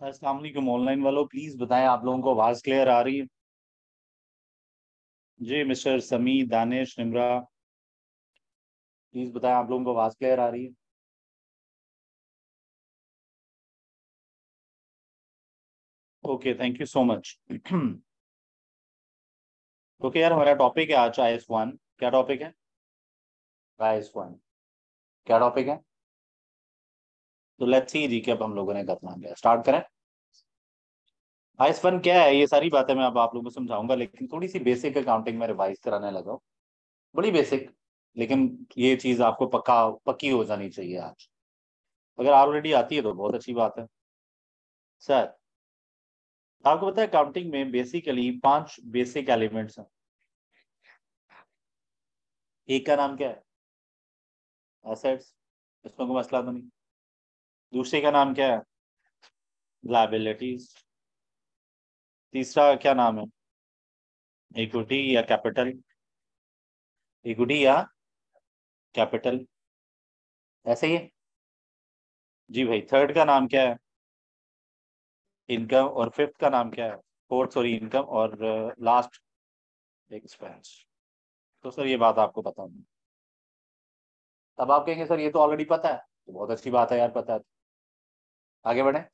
अस्सलाम वालेकुम ऑनलाइन वालों, प्लीज बताएं आप लोगों को आवाज क्लियर आ रही है? जी मिस्टर समी, दानिश, निमरा, प्लीज बताएं आप लोगों को आवाज क्लियर आ रही है? Okay, thank you so much. Okay यार, हमारा टॉपिक है आज IS-1। क्या टॉपिक है? IS-1 क्या टॉपिक है? तो लेट्स सी जी, अब हम लोगों ने करना है, स्टार्ट करें। IS-1 क्या है, ये सारी बातें मैं अब आप लोगों को समझाऊंगा, लेकिन थोड़ी सी बेसिक अकाउंटिंग में रिवाइज कराने लगा हूं। बड़ी बेसिक, लेकिन ये चीज आपको पक्का पक्की हो जानी चाहिए आज। अगर ऑलरेडी आती है तो बहुत अच्छी बात है। सर, आपको पता है अकाउंटिंग में बेसिकली 5 बेसिक एलिमेंट्स हैं। एक का नाम क्या है? एसेट्स। इसमें कोई मसला तो नहीं। दूसरे का नाम क्या है? लायबिलिटीज। तीसरा क्या नाम है? इक्विटी या कैपिटल। इक्विटी या कैपिटल, ऐसे ही है। जी भाई, थर्ड का नाम क्या है? इनकम। और फिफ्थ का नाम क्या है? Fourth, sorry, income. और लास्ट एक्सपेंस। तो सर ये बात आपको पता नहीं। तब आप कहेंगे सर ये तो ऑलरेडी पता है, तो बहुत अच्छी बात है यार, पता है तो आगे बढ़े।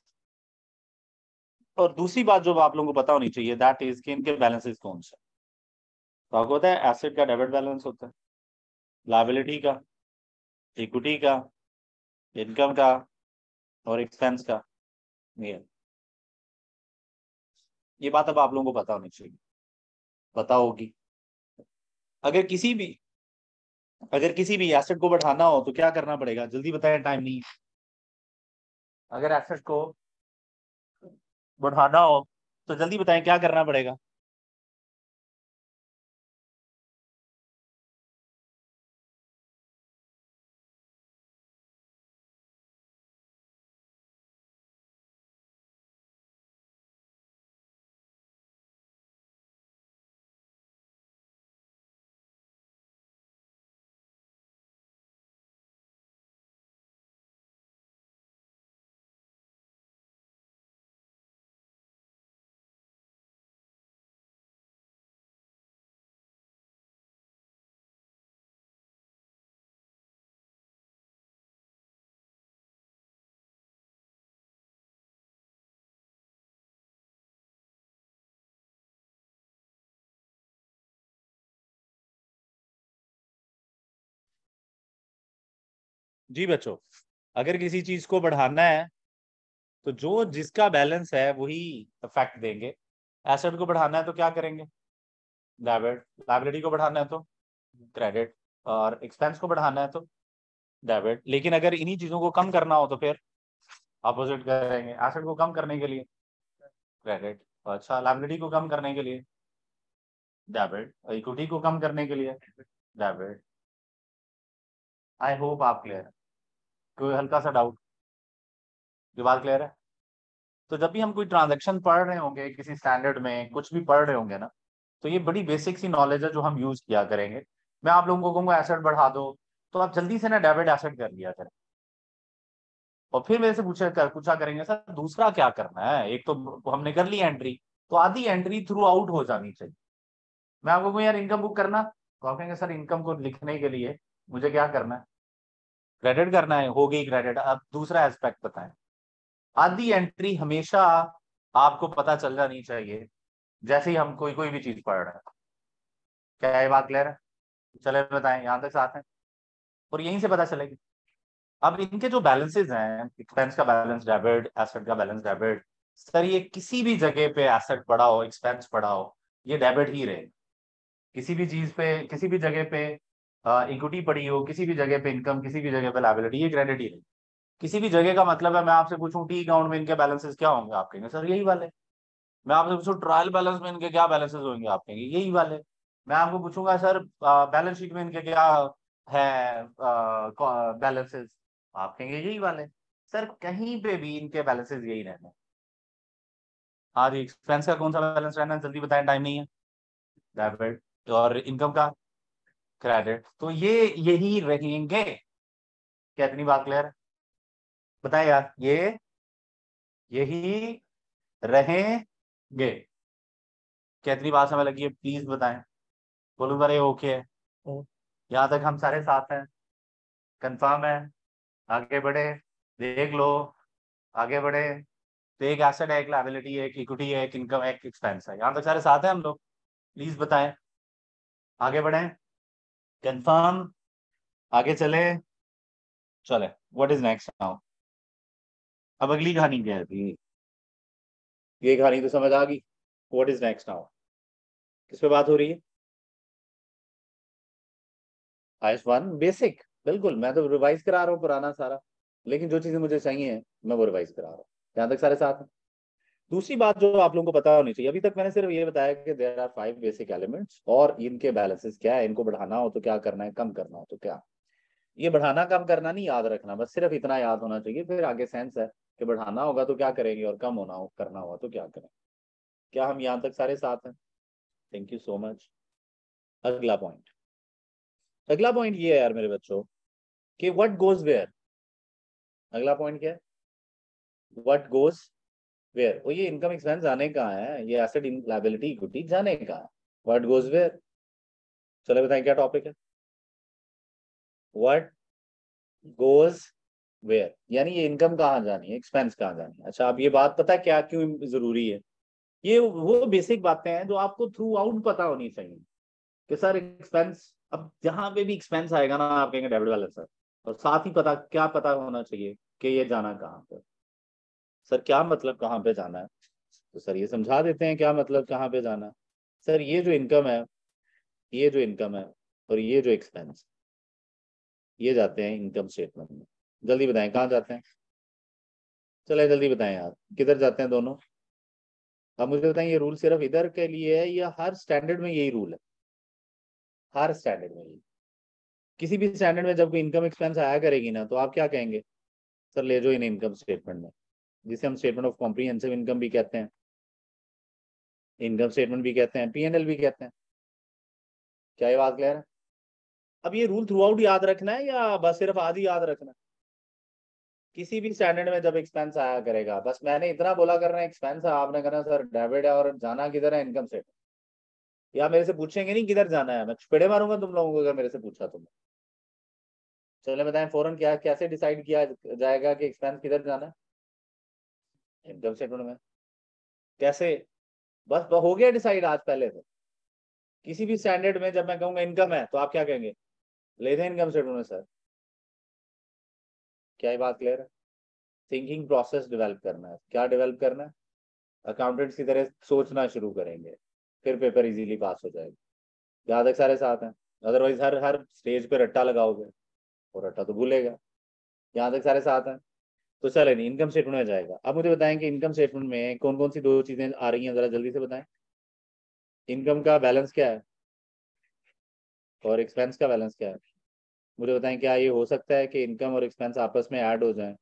और दूसरी बात जो आप लोगों को पता होनी चाहिए, दैट इज कि इनके बैलेंसेस कौन से हैं। तो आपको पता है एसेट का डेबिट बैलेंस होता है, लायबिलिटी का, इक्विटी का, इनकम का, और एक्सपेंस का। ये बात अब आप लोगों को पता होनी चाहिए, पता होगी। अगर किसी भी अगर किसी भी एसेट को बढ़ाना हो तो क्या करना पड़ेगा, जल्दी बताएं, टाइम नहीं है। अगर एसेट को बढ़ाना हो तो जल्दी बताएं क्या करना पड़ेगा। जी बच्चों, अगर किसी चीज को बढ़ाना है तो जो जिसका बैलेंस है वही इफेक्ट देंगे। एसेट को बढ़ाना है तो क्या करेंगे? डेबिट। लायबिलिटी को बढ़ाना है तो क्रेडिट। और एक्सपेंस को बढ़ाना है तो डेबिट। लेकिन अगर इन्हीं चीजों को कम करना हो तो फिर अपोजिट करेंगे। एसेट को कम करने के लिए क्रेडिट, अच्छा, लायबिलिटी को कम करने के लिए डेबिट, इक्विटी को कम करने के लिए डेबिट। आई होप आप क्लियर है। कोई हल्का सा डाउट? ये बात क्लियर है? तो जब भी हम कोई ट्रांजैक्शन पढ़ रहे होंगे, किसी स्टैंडर्ड में कुछ भी पढ़ रहे होंगे ना, तो ये बड़ी बेसिक सी नॉलेज है जो हम यूज किया करेंगे। मैं आप लोगों को कहूंगा एसेट बढ़ा दो, तो आप जल्दी से ना डेबिट एसेट कर लिया करें। और फिर मेरे से पूछा करेंगे सर दूसरा क्या करना है, एक तो हमने कर ली एंट्री, तो आधी एंट्री थ्रू आउट हो जानी चाहिए। मैं आपको कहूँ यार इनकम बुक करना, तो आप कहेंगे सर इनकम को लिखने के लिए मुझे क्या करना है? क्रेडिट करना है, हो गई क्रेडिट। अब दूसरा एस्पेक्ट बताएं। आधी एंट्री हमेशा आपको पता चल जानी चाहिए जैसे ही हम कोई कोई भी चीज पढ़ रहे हैं। क्या ये बात क्लियर है? चले बताएं, यहां तक साथ है? और यहीं से पता चलेगी। अब इनके जो बैलेंसेस हैं, एक्सपेंस का बैलेंस डेबिट, एसेट का बैलेंस डेबिट। सर ये किसी भी जगह पे एसेट पड़ा हो, एक्सपेंस पड़ा हो, ये डेबिट ही रहे। किसी भी चीज पे, किसी भी जगह पे इक्विटी पड़ी हो, किसी भी जगह पे इनकम, किसी भी जगह पे लायबिलिटी, ये क्रेडिट ही रहे। किसी भी जगह का मतलब है, मैं आपसे पूछूं टी अकाउंट में इनके बैलेंसेस क्या होंगे, आप कहेंगे सर यही वाले। मैं आपसे पूछूं ट्रायल बैलेंस में इनके क्या बैलेंसेस होंगे, आप कहेंगे यही वाले। मैं आपको पूछूंगा सर बैलेंस शीट में इनके क्या है बैलेंसेस, आप कहेंगे यही वाले। सर कहीं पे भी इनके बैलेंसेस यही रहने। हाँ जी, एक्सपेंस का कौन सा बैलेंस रहना है, जल्दी बताएं, टाइम नहीं है। डेबिट। और इनकम का क्रेडिट, तो ये यही रहेंगे। क्या इतनी बात क्लियर है? बताएं यार, ये यही रहेंगे। कितनी बात समय लगी है प्लीज बताएं। बोलो बारे ओके है, यहाँ तक हम सारे साथ हैं, कंफर्म है, आगे बढ़े, देख लो, आगे बढ़े। तो एक एसेट है, एक लायबिलिटी है, एक इक्विटी है, एक इनकम, एक एक्सपेंस है, यहाँ तक सारे साथ हैं हम लोग। प्लीज बताएं, आगे बढ़े, कंफर्म, आगे चले, चले। What is next now? अब अगली कहानी क्या है? ये कहानी तो समझ आ गई। What is next now? किस पे बात हो रही है? IS1 basic. बिल्कुल, मैं तो रिवाइज करा रहा हूँ पुराना सारा, लेकिन जो चीजें मुझे चाहिए मैं वो रिवाइज करा रहा हूँ। यहाँ तक सारे साथ हैं। दूसरी बात जो आप लोगों को पता होनी चाहिए, अभी तक मैंने सिर्फ ये बताया कि देयर आर 5 बेसिक एलिमेंट्स और इनके बैलेंसेस क्या है, इनको बढ़ाना हो तो क्या करना है, कम करना हो तो क्या। ये बढ़ाना कम करना नहीं याद रखना, बस सिर्फ इतना याद होना चाहिए, फिर आगे सेंस है कि बढ़ाना होगा तो क्या करेंगे और कम होना हो करना होगा तो क्या करें। क्या हम यहाँ तक सारे साथ हैं? Thank you so much. अगला पॉइंट, अगला पॉइंट ये है यार मेरे बच्चों कि व्हाट गोज वेयर। अगला पॉइंट क्या है? What goes where. वो ये इनकम एक्सपेंस जाने कहाँ है, ये एसेट लायबिलिटी इक्विटी जाने कहाँ है? What goes where. चलो बताएं क्या टॉपिक है। व्हाट गोज वेयर यानी ये इनकम कहाँ जानी है, एक्सपेंस कहाँ जानी है। अच्छा, अब ये बात पता है क्या क्यों जरूरी है? ये वो बेसिक बातें हैं जो आपको थ्रू आउट पता होनी चाहिए कि सर एक्सपेंस, अब जहां पे भी एक्सपेंस आएगा ना आप कहेंगे डेबिट बैलेंस सर, और साथ ही पता क्या पता होना चाहिए कि ये जाना कहाँ पे। सर क्या मतलब कहाँ पे जाना है? तो सर ये समझा देते हैं क्या मतलब कहाँ पे जाना है। सर ये जो इनकम है, ये जो इनकम है और ये जो एक्सपेंस, ये जाते हैं इनकम स्टेटमेंट में। जल्दी बताएं कहाँ जाते हैं? चले जल्दी बताएं यार, किधर जाते हैं दोनों? अब मुझे बताएं ये रूल सिर्फ इधर के लिए है या हर स्टैंडर्ड में यही रूल है? हर स्टैंडर्ड में यही। किसी भी स्टैंडर्ड में जब कोई इनकम एक्सपेंस आया करेगी ना तो आप क्या कहेंगे? सर ले जो इन इनकम स्टेटमेंट में, जिसे हम स्टेटमेंट ऑफ कॉम्प्रिहेंसिव इनकम भी कहते हैं, इनकम स्टेटमेंट भी कहते हैं, P&L भी कहते हैं। क्या ये बात क्लियर है? अब ये रूल थ्रू आउट याद रखना है या बस सिर्फ आधी याद रखना है? किसी भी स्टैंडर्ड में जब एक्सपेंस आया करेगा, बस मैंने इतना बोला करना है एक्सपेंस है, आपने कहना सर डेबिट है और जाना किधर है, इनकम स्टेटमेंट। या मेरे से पूछेंगे नहीं किधर जाना है, मैं चपेड़े मारूंगा तुम लोगों को अगर मेरे से पूछा तुमने। चले बताएं फौरन, क्या कैसे डिसाइड किया जाएगा कि एक्सपेंस किधर जाना है? इनकम स्टेटमेंट में। कैसे? बस हो गया डिसाइड आज पहले से। किसी भी स्टैंडर्ड में जब मैं कहूंगा इनकम है तो आप क्या कहेंगे? ले दें इनकम स्टेटमेंट में सर। क्या ये बात क्लियर है? थिंकिंग प्रोसेस डेवलप करना है। क्या डेवलप करना है? अकाउंटेंट्स की तरह सोचना शुरू करेंगे, फिर पेपर इजीली पास हो जाएगा। यहाँ तक सारे साथ हैं। अदरवाइज हर हर स्टेज पे रट्टा लगाओगे और रट्टा तो भूलेगा। यहाँ तक सारे साथ हैं। तो चले नहीं, इनकम स्टेटमेंट में जाएगा। अब मुझे बताएं कि इनकम स्टेटमेंट में कौन कौन सी दो चीजें आ रही हैं, जरा जल्दी से बताएं। इनकम का बैलेंस क्या है और एक्सपेंस का बैलेंस क्या है? मुझे बताएं क्या ये हो सकता है कि इनकम और एक्सपेंस आपस में ऐड हो जाएं?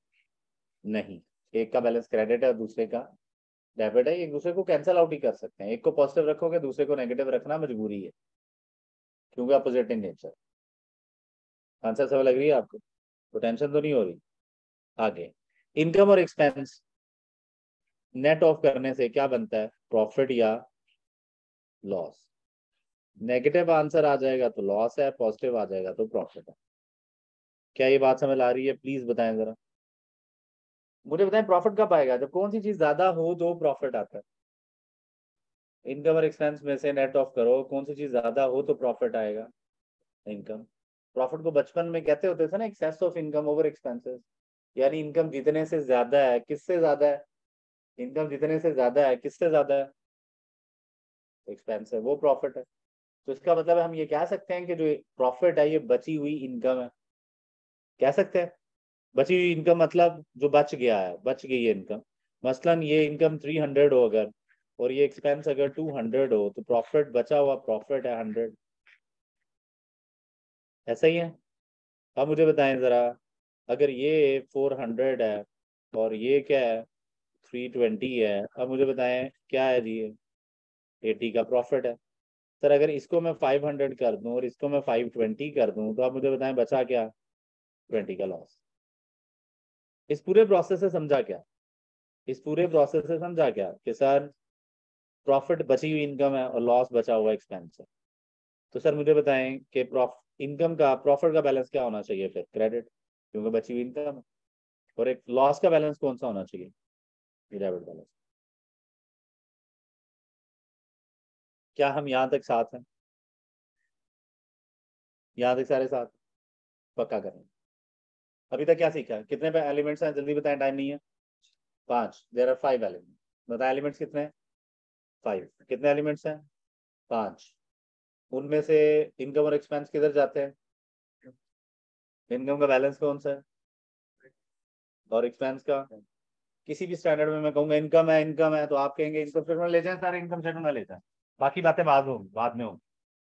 नहीं। एक का बैलेंस क्रेडिट है और दूसरे का डेबिट है, एक दूसरे को कैंसिल आउट ही कर सकते हैं। एक को पॉजिटिव रखोगे दूसरे को नेगेटिव रखना मजबूरी है, क्योंकि अपोजिट इन नेचर। आंसर समझ लग रही है आपको? तो टेंशन तो नहीं हो रही? आगे, इनकम और एक्सपेंस नेट ऑफ करने से क्या बनता है, प्रॉफिट या लॉस? नेगेटिव आंसर आ जाएगा तो लॉस है, पॉजिटिव आ जाएगा तो प्रॉफिट है। क्या ये बात समझ आ रही है? प्लीज बताएं जरा। मुझे बताएं प्रॉफिट कब आएगा? जब कौन सी चीज ज्यादा हो तो प्रॉफिट आता है। इनकम और एक्सपेंस में से नेट ऑफ करो, कौन सी चीज ज्यादा हो तो प्रॉफिट आएगा? इनकम। प्रॉफिट को बचपन में कहते होते थे ना excess of income over expenses, यानी इनकम जितने से ज्यादा है, किससे ज्यादा है? इनकम जितने से ज्यादा है किससे ज्यादा है? एक्सपेंस है, वो प्रॉफिट है। तो इसका मतलब हम ये कह सकते हैं कि जो प्रॉफिट है ये बची हुई इनकम है। कह सकते हैं बची हुई इनकम मतलब जो बच गया है, बच गई है इनकम। मसलन ये इनकम 300 हो अगर, और ये एक्सपेंस अगर 200 हो, तो प्रॉफिट बचा हुआ प्रॉफिट है 100। ऐसा ही है। अब मुझे बताएं जरा, अगर ये 400 है और ये क्या है, 320 है, अब मुझे बताएं क्या है जी, ये 80 का प्रॉफिट है। सर अगर इसको मैं 500 कर दूं और इसको मैं 520 कर दूं तो आप मुझे बताएं बचा क्या? 20 का लॉस। इस पूरे प्रोसेस से समझा क्या? इस पूरे प्रोसेस से समझा क्या कि सर प्रॉफिट बची हुई इनकम है और लॉस बचा हुआ एक्सपेंस है। तो सर मुझे बताएं कि इनकम का प्रॉफिट का बैलेंस क्या होना चाहिए फिर? क्रेडिट, क्योंकि बची हुई इनकम है। और एक लॉस का बैलेंस कौन सा होना चाहिए? Debit balance. क्या हम यहाँ तक साथ हैं? यहाँ तक सारे साथ? पक्का करें। अभी तक क्या सीखा है? कितने एलिमेंट्स हैं? जल्दी बताएं, टाइम नहीं है। 5। There are 5 element. बताएं एलिमेंट्स कितने हैं? 5। कितने एलिमेंट्स हैं? 5। उनमें से इनकम और एक्सपेंस किधर जाते हैं? इनकम का बैलेंस कौन सा है और एक्सपेंस का? किसी भी स्टैंडर्ड में मैं कहूंगा इनकम है तो आप कहेंगे इनकम स्टेटमेंट ले जाएं, सारे इनकम स्टेटमेंट में ले जाएं। बाकी बातें बाद में होंगी।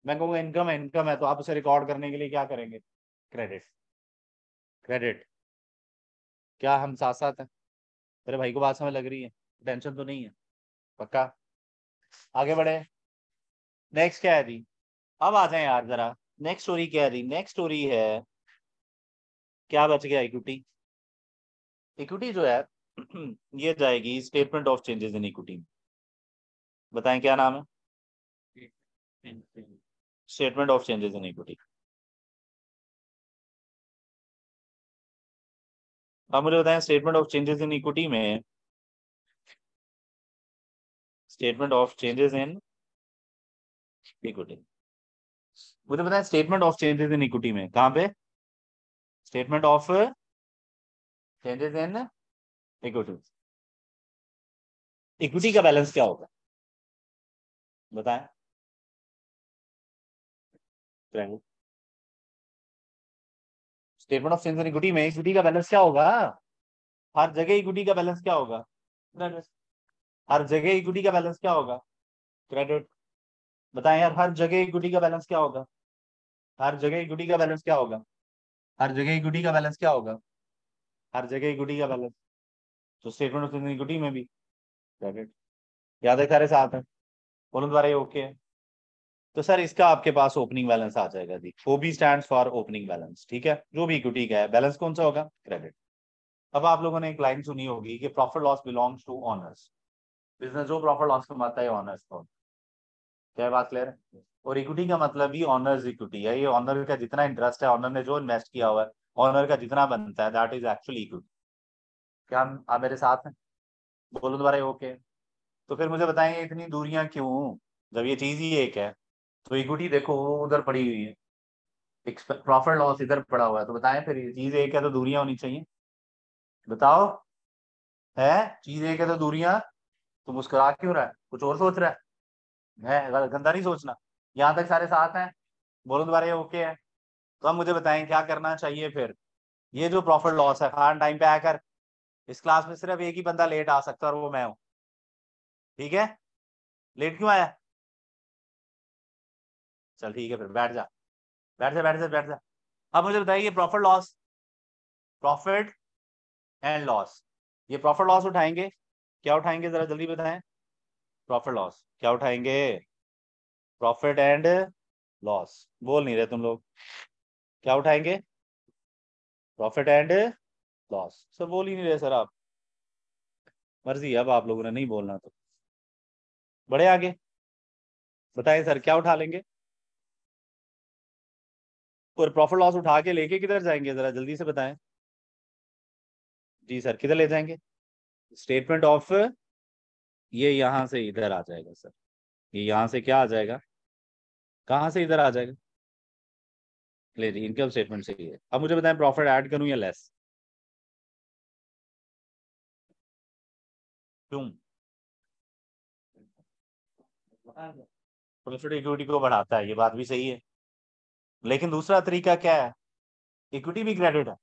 मैं कहूंगा इनकम है तो आप उसे रिकॉर्ड करने के लिए क्या करेंगे? क्रेडिट। क्रेडिट। क्या हम साथ साथ हैं? मेरे भाई को बात समझ लग रही है? टेंशन तो नहीं है? पक्का? आगे बढ़े। नेक्स्ट क्या है जी? अब आ जाए यार जरा। नेक्स्ट स्टोरी क्या है जी? नेक्स्ट स्टोरी है, क्या बच गया? इक्विटी। इक्विटी जो है ये जाएगी statement of changes in equity. बताएं क्या नाम है? Statement of changes in equity. अब मुझे बताएं statement of changes in equity में, statement of changes in equity, मुझे बताएं statement of changes in equity में कहाँ पे? Statement of changes in equity. Equity का बैलेंस क्या होगा? बताएं। Statement of changes in equity में इक्विटी का बैलेंस क्या होगा? हर जगह इक्विटी का बैलेंस क्या होगा? क्रेडिट। हर जगह इक्विटी का बैलेंस क्या होगा? क्रेडिट। बताएं यार, हर जगह इक्विटी का बैलेंस क्या होगा? हर जगह इक्विटी का बैलेंस क्या होगा? हर जगह इक्विटी का बैलेंस क्या होगा? हर जगह इक्विटी का बैलेंस। तो स्टेटमेंट ऑफ इक्विटी में भी क्रेडिट। याद है सारे साथ हैं? बोलो दोबारा, ये ओके है? तो सर इसका आपके पास ओपनिंग बैलेंस आ जाएगा जी। ओबी स्टैंड्स फॉर ओपनिंग बैलेंस, ठीक है? जो भी इक्विटी का है बैलेंस कौन सा होगा? क्रेडिट। अब आप लोगों ने एक लाइन सुनी होगी कि profit loss belongs to owners. Business जो प्रॉफिट लॉस कमाता है ऑनर्स को। क्या बात क्लियर है? और इक्विटी का मतलब ही ऑनर्स इक्विटी है। ये ऑनर का जितना इंटरेस्ट है, ऑनर ने जो इन्वेस्ट किया हुआ है, ऑनर का जितना बनता है, दैट इज एक्चुअली इक्विटी। क्या आप मेरे साथ हैं? बोलो दोबारा, ओके? तो फिर मुझे बताएंगे इतनी दूरियां क्यों? जब ये चीज ही एक है तो इक्विटी देखो वो उधर पड़ी हुई है, प्रॉफिट लॉस इधर पड़ा हुआ है, तो बताएं फिर ये चीज एक है तो दूरियां होनी चाहिए। बताओ। है? चीज एक है तो दूरियां। तो मुस्कुरा क्यों रहा है? कुछ और सोच रहा है? गंदा नहीं सोचना। यहाँ तक सारे साथ हैं? बोलो दोबारा, ये ओके है? तो अब मुझे बताएं क्या करना चाहिए फिर? ये जो प्रॉफिट लॉस है, खान टाइम पे आकर। इस क्लास में सिर्फ एक ही बंदा लेट आ सकता है और वो मैं हूँ, ठीक है? लेट क्यों आया? चल ठीक है, फिर बैठ जा। बैठ जा, बैठ जा, बैठ जा। अब मुझे बताइए profit loss, profit and loss, ये प्रॉफिट लॉस उठाएंगे। क्या उठाएंगे जरा जल्दी बताएं? प्रॉफिट लॉस क्या उठाएंगे? Profit and loss. बोल नहीं रहे तुम लोग। क्या उठाएंगे? Profit and loss. सर बोल ही नहीं रहे सर आप। मर्जी है अब आप लोगों ने नहीं बोलना तो। बड़े आगे। बताएं सर क्या उठा लेंगे? और प्रॉफिट लॉस उठा के लेके किधर जाएंगे जरा जल्दी से बताएं। जी सर, किधर ले जाएंगे? स्टेटमेंट ऑफ, ये यहाँ से इधर आ जाएगा सर। ये यहाँ से क्या आ जाएगा? कहाँ से इधर आ जाएगा? ले जी, इनकम स्टेटमेंट से ही है। अब मुझे बताएं प्रॉफिट ऐड करूं या लेस? क्यों? प्रॉफिट इक्विटी को बढ़ाता है, ये बात भी सही है। लेकिन दूसरा तरीका क्या है? इक्विटी भी क्रेडिट है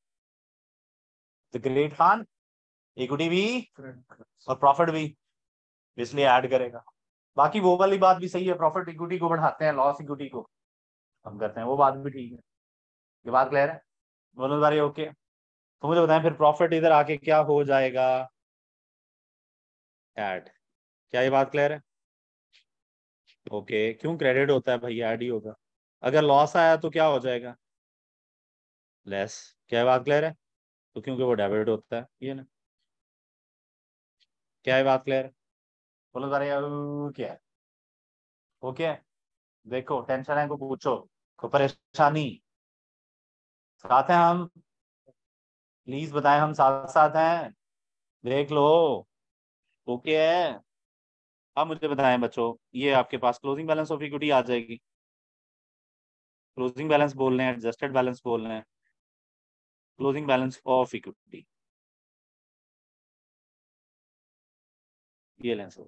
तो ग्रेट खान, इक्विटी भी और प्रॉफिट भी, इसलिए ऐड करेगा। बाकी वो वाली बात भी सही है, प्रॉफिट इक्विटी को बढ़ाते हैं, लॉस इक्विटी को कम करते हैं, वो बात भी ठीक है। ये बात क्लियर है? बोलो बारी, ओके? तो मुझे बताएं फिर प्रॉफिट इधर आके क्या हो जाएगा? ऐड। क्या ये बात क्लियर है? ओके, क्यों क्रेडिट होता है भाई? ऐड ही होगा। अगर लॉस आया तो क्या हो जाएगा? लेस। क्या ये बात क्लियर है? तो क्योंकि वो डेबिट होता है, ये ना। क्या है बात क्लियर? बोलो सारे क्या है? ओके, देखो टेंशन है को पूछो, को परेशानी, साथ हैं हम, प्लीज बताएं, हम साथ साथ हैं, देख लो। ओके है। अब मुझे बताएं बच्चों, ये आपके पास क्लोजिंग बैलेंस ऑफ इक्विटी आ जाएगी। क्लोजिंग बैलेंस बोल रहे हैं, एडजस्टेड बैलेंस बोल रहे हैं, क्लोजिंग बैलेंस ऑफ इक्विटी, ये लें sir,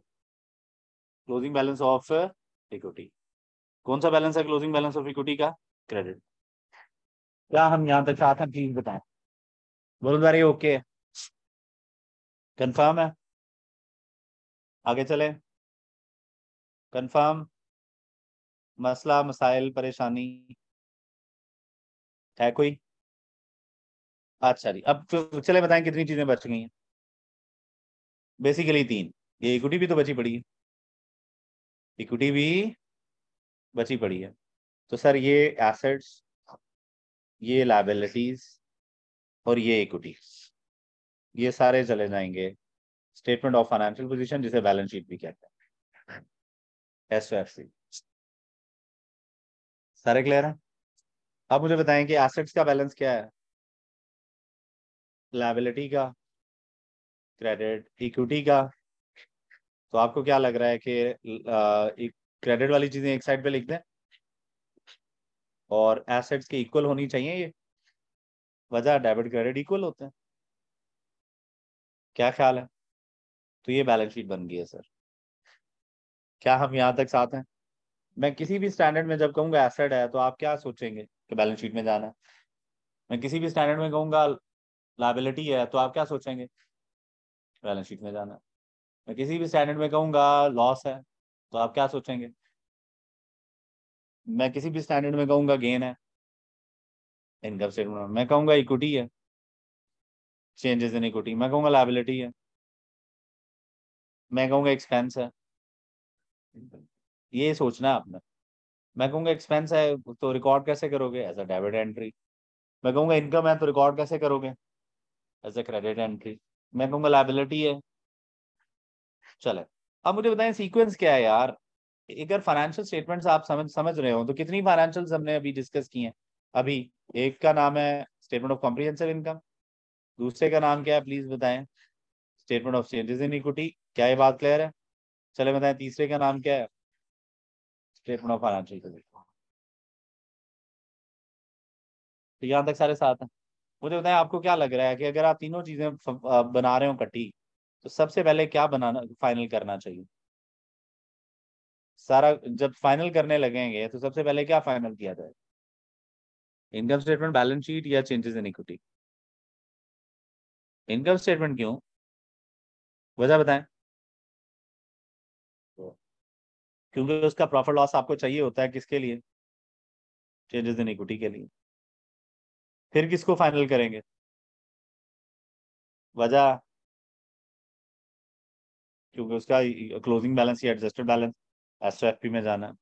closing balance of equity. कौन सा बैलेंस है क्लोजिंग बैलेंस ऑफ इक्विटी का? क्रेडिट। क्या हम यहाँ तक साथ हैं, प्लीज बताएं। बोलो सारे ओके, कंफर्म है? आगे चले, कंफर्म? मसला मसाइल परेशानी है कोई? अच्छा जी, अब तो चले बताएं कितनी चीजें बच गई हैं। बेसिकली तीन। ये इक्विटी भी तो बची पड़ी है, इक्विटी भी बची पड़ी है। तो सर ये एसेट्स, ये लायबिलिटीज और ये इक्विटी, ये सारे चले जाएंगे स्टेटमेंट ऑफ फाइनेंशियल पोजीशन, जिसे बैलेंस शीट भी कहते हैं, SOFC। सारे क्लियर है? अब मुझे बताएं कि एसेट्स का बैलेंस क्या है, लायबिलिटी का, क्रेडिट, इक्विटी का। तो आपको क्या लग रहा है कि क्रेडिट वाली चीजें एक साइड पे लिख दें और एसेट्स के इक्वल होनी चाहिए ये? वजह डेबिट क्रेडिट इक्वल होते हैं, क्या ख्याल है? तो ये बैलेंस शीट बन गई है सर। क्या हम यहाँ तक साथ हैं? मैं किसी भी स्टैंडर्ड में जब कहूंगा एसेट है तो आप क्या सोचेंगे कि बैलेंस शीट में जाना है? मैं किसी भी स्टैंडर्ड में कहूंगा लायबिलिटी है तो आप क्या सोचेंगे? बैलेंस शीट में जाना है। मैं किसी भी स्टैंडर्ड में कहूंगा लॉस है तो आप क्या सोचेंगे? मैं किसी भी स्टैंडर्ड में कहूंगा गेन है, इनकम स्टेटमेंट। मैं कहूंगा इक्विटी है, चेंजेस इन इक्विटी। मैं कहूंगा लायबिलिटी है, मैं कहूंगा एक्सपेंस है। ये सोचना है आपने। मैं कहूंगा एक्सपेंस है तो रिकॉर्ड कैसे करोगे? As a debit entry. मैं कहूंगा इनकम है तो रिकॉर्ड कैसे करोगे? As a credit entry. मैं कहूंगा लायबिलिटी है। चले, अब मुझे बताएं सीक्वेंस क्या है यार। अगर फाइनेंशियल स्टेटमेंट्स आप समझ समझ रहे हो तो कितनी फाइनेंशियल्स हमने अभी डिस्कस की हैं? अभी एक का नाम है स्टेटमेंट ऑफ कॉम्प्रिहेंसिव इनकम, दूसरे का नाम क्या है प्लीज बताएं? Statement of changes in equity. क्या ये बात क्लियर है? चले बताएं तीसरे का नाम क्या है? Statement of financial position. तो यहाँ तक सारे साथ हैं। मुझे बताएं आपको क्या लग रहा है कि अगर आप तीनों चीजें बना रहे हो इकट्ठी, तो सबसे पहले क्या बनाना फाइनल करना चाहिए? सारा जब फाइनल करने लगेंगे तो सबसे पहले क्या फाइनल किया जाए? इनकम स्टेटमेंट, बैलेंस शीट या changes in equity? Income statement क्यों? वजह बताएं। क्योंकि उसका प्रॉफिट लॉस आपको चाहिए होता है किसके लिए? चेंजेस इन इक्विटी के लिए। फिर किसको फाइनल करेंगे? वजह? क्योंकि उसका क्लोजिंग बैलेंस या एडजस्टेड बैलेंस SOFP में जाना है।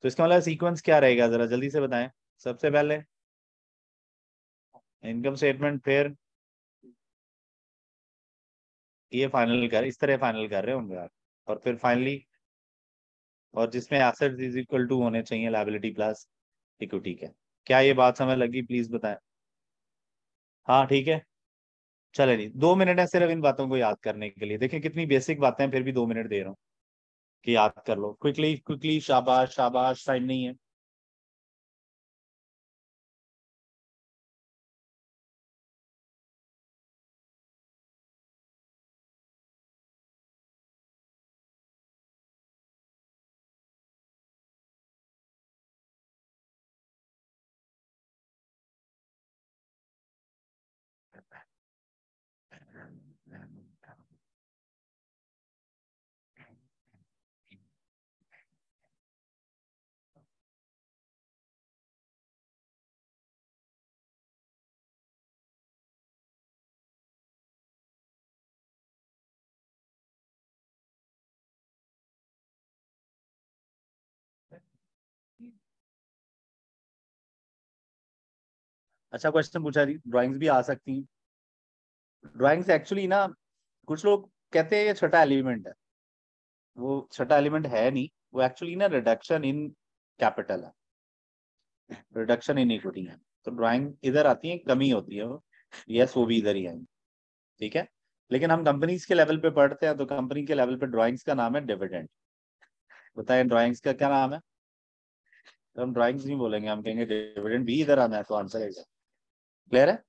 तो इसका मतलब सीक्वेंस क्या रहेगा, जरा जल्दी से बताएं। सबसे पहले इनकम स्टेटमेंट, फिर ये फाइनल कर, इस तरह फाइनल कर रहे होंगे आप, और फिर फाइनली, और जिसमें एसेट्स इज इक्वल टू होने चाहिए लायबिलिटी प्लस इक्विटी के। क्या ये बात समझ लगी? प्लीज बताएं। हाँ ठीक है। चले नहीं, 2 मिनट है सिर्फ इन बातों को याद करने के लिए। देखिए कितनी बेसिक बातें हैं, फिर भी 2 मिनट दे रहा हूँ कि याद कर लो क्विकली क्विकली। शाबाश शाबाश, टाइम नहीं है। अच्छा क्वेश्चन पूछा जी, ड्राइंग्स भी आ सकती हैं। ड्राइंग्स एक्चुअली ना, कुछ लोग कहते हैं ये छठा एलिमेंट है, वो छठा एलिमेंट है नहीं, वो एक्चुअली ना रिडक्शन इन कैपिटल है, रिडक्शन इन इक्विटी है। तो ड्राइंग इधर आती है, कमी होती है वो, यस वो भी इधर ही आएंगे, ठीक है। लेकिन हम कंपनीज के लेवल पे पढ़ते हैं, तो कंपनी के लेवल पे ड्राइंग्स का नाम है डिविडेंड। बताएं ड्राइंग्स का क्या नाम है? तो हम ड्राइंग्स नहीं बोलेंगे, हम कहेंगे डिविडेंड भी इधर आना है, तो आंसर है। क्लियर है?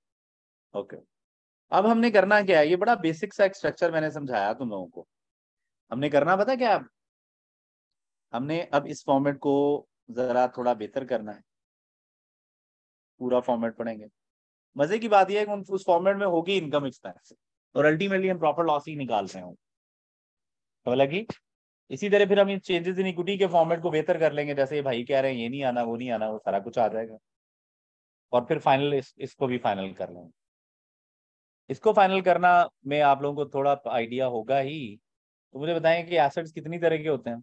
ओके। अब हमने करना क्या है, ये बड़ा बेसिक सा एक स्ट्रक्चर मैंने समझाया तुम लोगों को। हमने करना पता क्या है? हमने अब इस फॉर्मेट को जरा थोड़ा बेहतर करना है, पूरा फॉर्मेट पढ़ेंगे। मजे की बात यह है कि उस फॉर्मेट में होगी इनकम एक्सपेंस, और अल्टीमेटली हम प्रॉफिट लॉस ही निकाल रहे हो। तो हालांकि इसी तरह फिर हम ये चेंजेस इन इक्विटी के फॉर्मेट को बेहतर कर लेंगे, जैसे ये भाई कह रहे हैं ये नहीं आना वो नहीं आना, वो सारा कुछ आ जाएगा। और फिर फाइनल इसको भी फाइनल कर लेंगे। इसको फाइनल करना में आप लोगों को थोड़ा आइडिया होगा ही। तो मुझे बताएं कि एसेट्स कितनी तरह के होते हैं?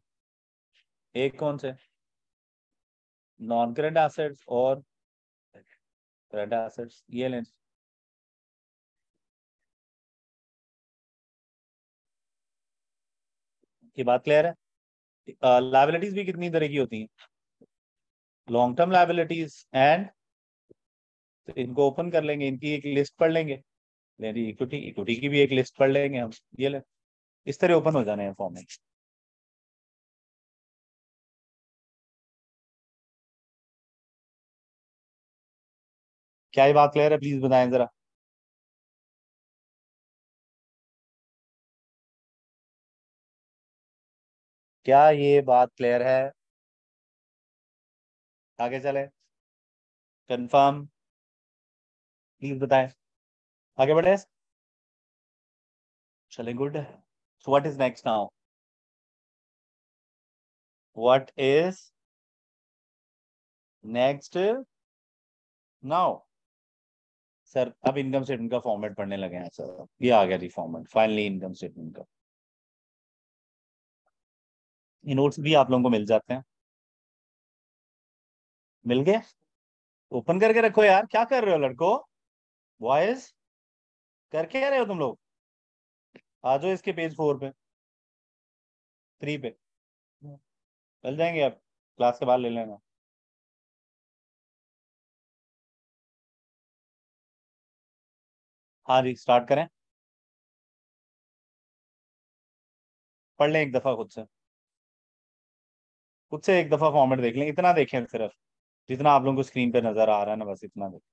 एक कौन से? नॉन करंट एसेट्स और करंट एसेट्स, ये लें। ये बात क्लियर है? लाइबिलिटीज भी कितनी तरह की होती हैं? लॉन्ग टर्म लाइबिलिटीज एंड, तो इनको ओपन कर लेंगे, इनकी एक लिस्ट पढ़ लेंगे। इक्विटी, इक्विटी की भी एक लिस्ट पढ़ लेंगे हम, ये ले। इस तरह ओपन हो जाने हैं फॉर्म में। क्या ये बात क्लियर है? प्लीज बताएं जरा। क्या ये बात क्लियर है? आगे चले, कंफर्म, प्लीज बताएं। आगे बढ़े, चले, good. So what is next now? What is next now? Sir अब इनकम स्टेटमेंट का फॉर्मेट पढ़ने लगे हैं सर, ये आ गया जी फॉर्मेट फाइनली इनकम स्टेटमेंट का। ये नोट्स भी आप लोगों को मिल जाते हैं। मिल गए? ओपन करके रखो यार, क्या कर रहे हो लड़को? बॉयज, कर क्या रहे हो तुम लोग? आ जाओ इसके पेज 4 पे, 3 पे। चल जाएंगे अब, क्लास के बाद ले लेना। हाँ जी, स्टार्ट करें। पढ़ लें एक दफा खुद से, खुद से एक दफा फॉर्मेट देख लें, इतना देखें सिर्फ, जितना आप लोगों को स्क्रीन पे नजर आ रहा है ना, बस इतना देखें।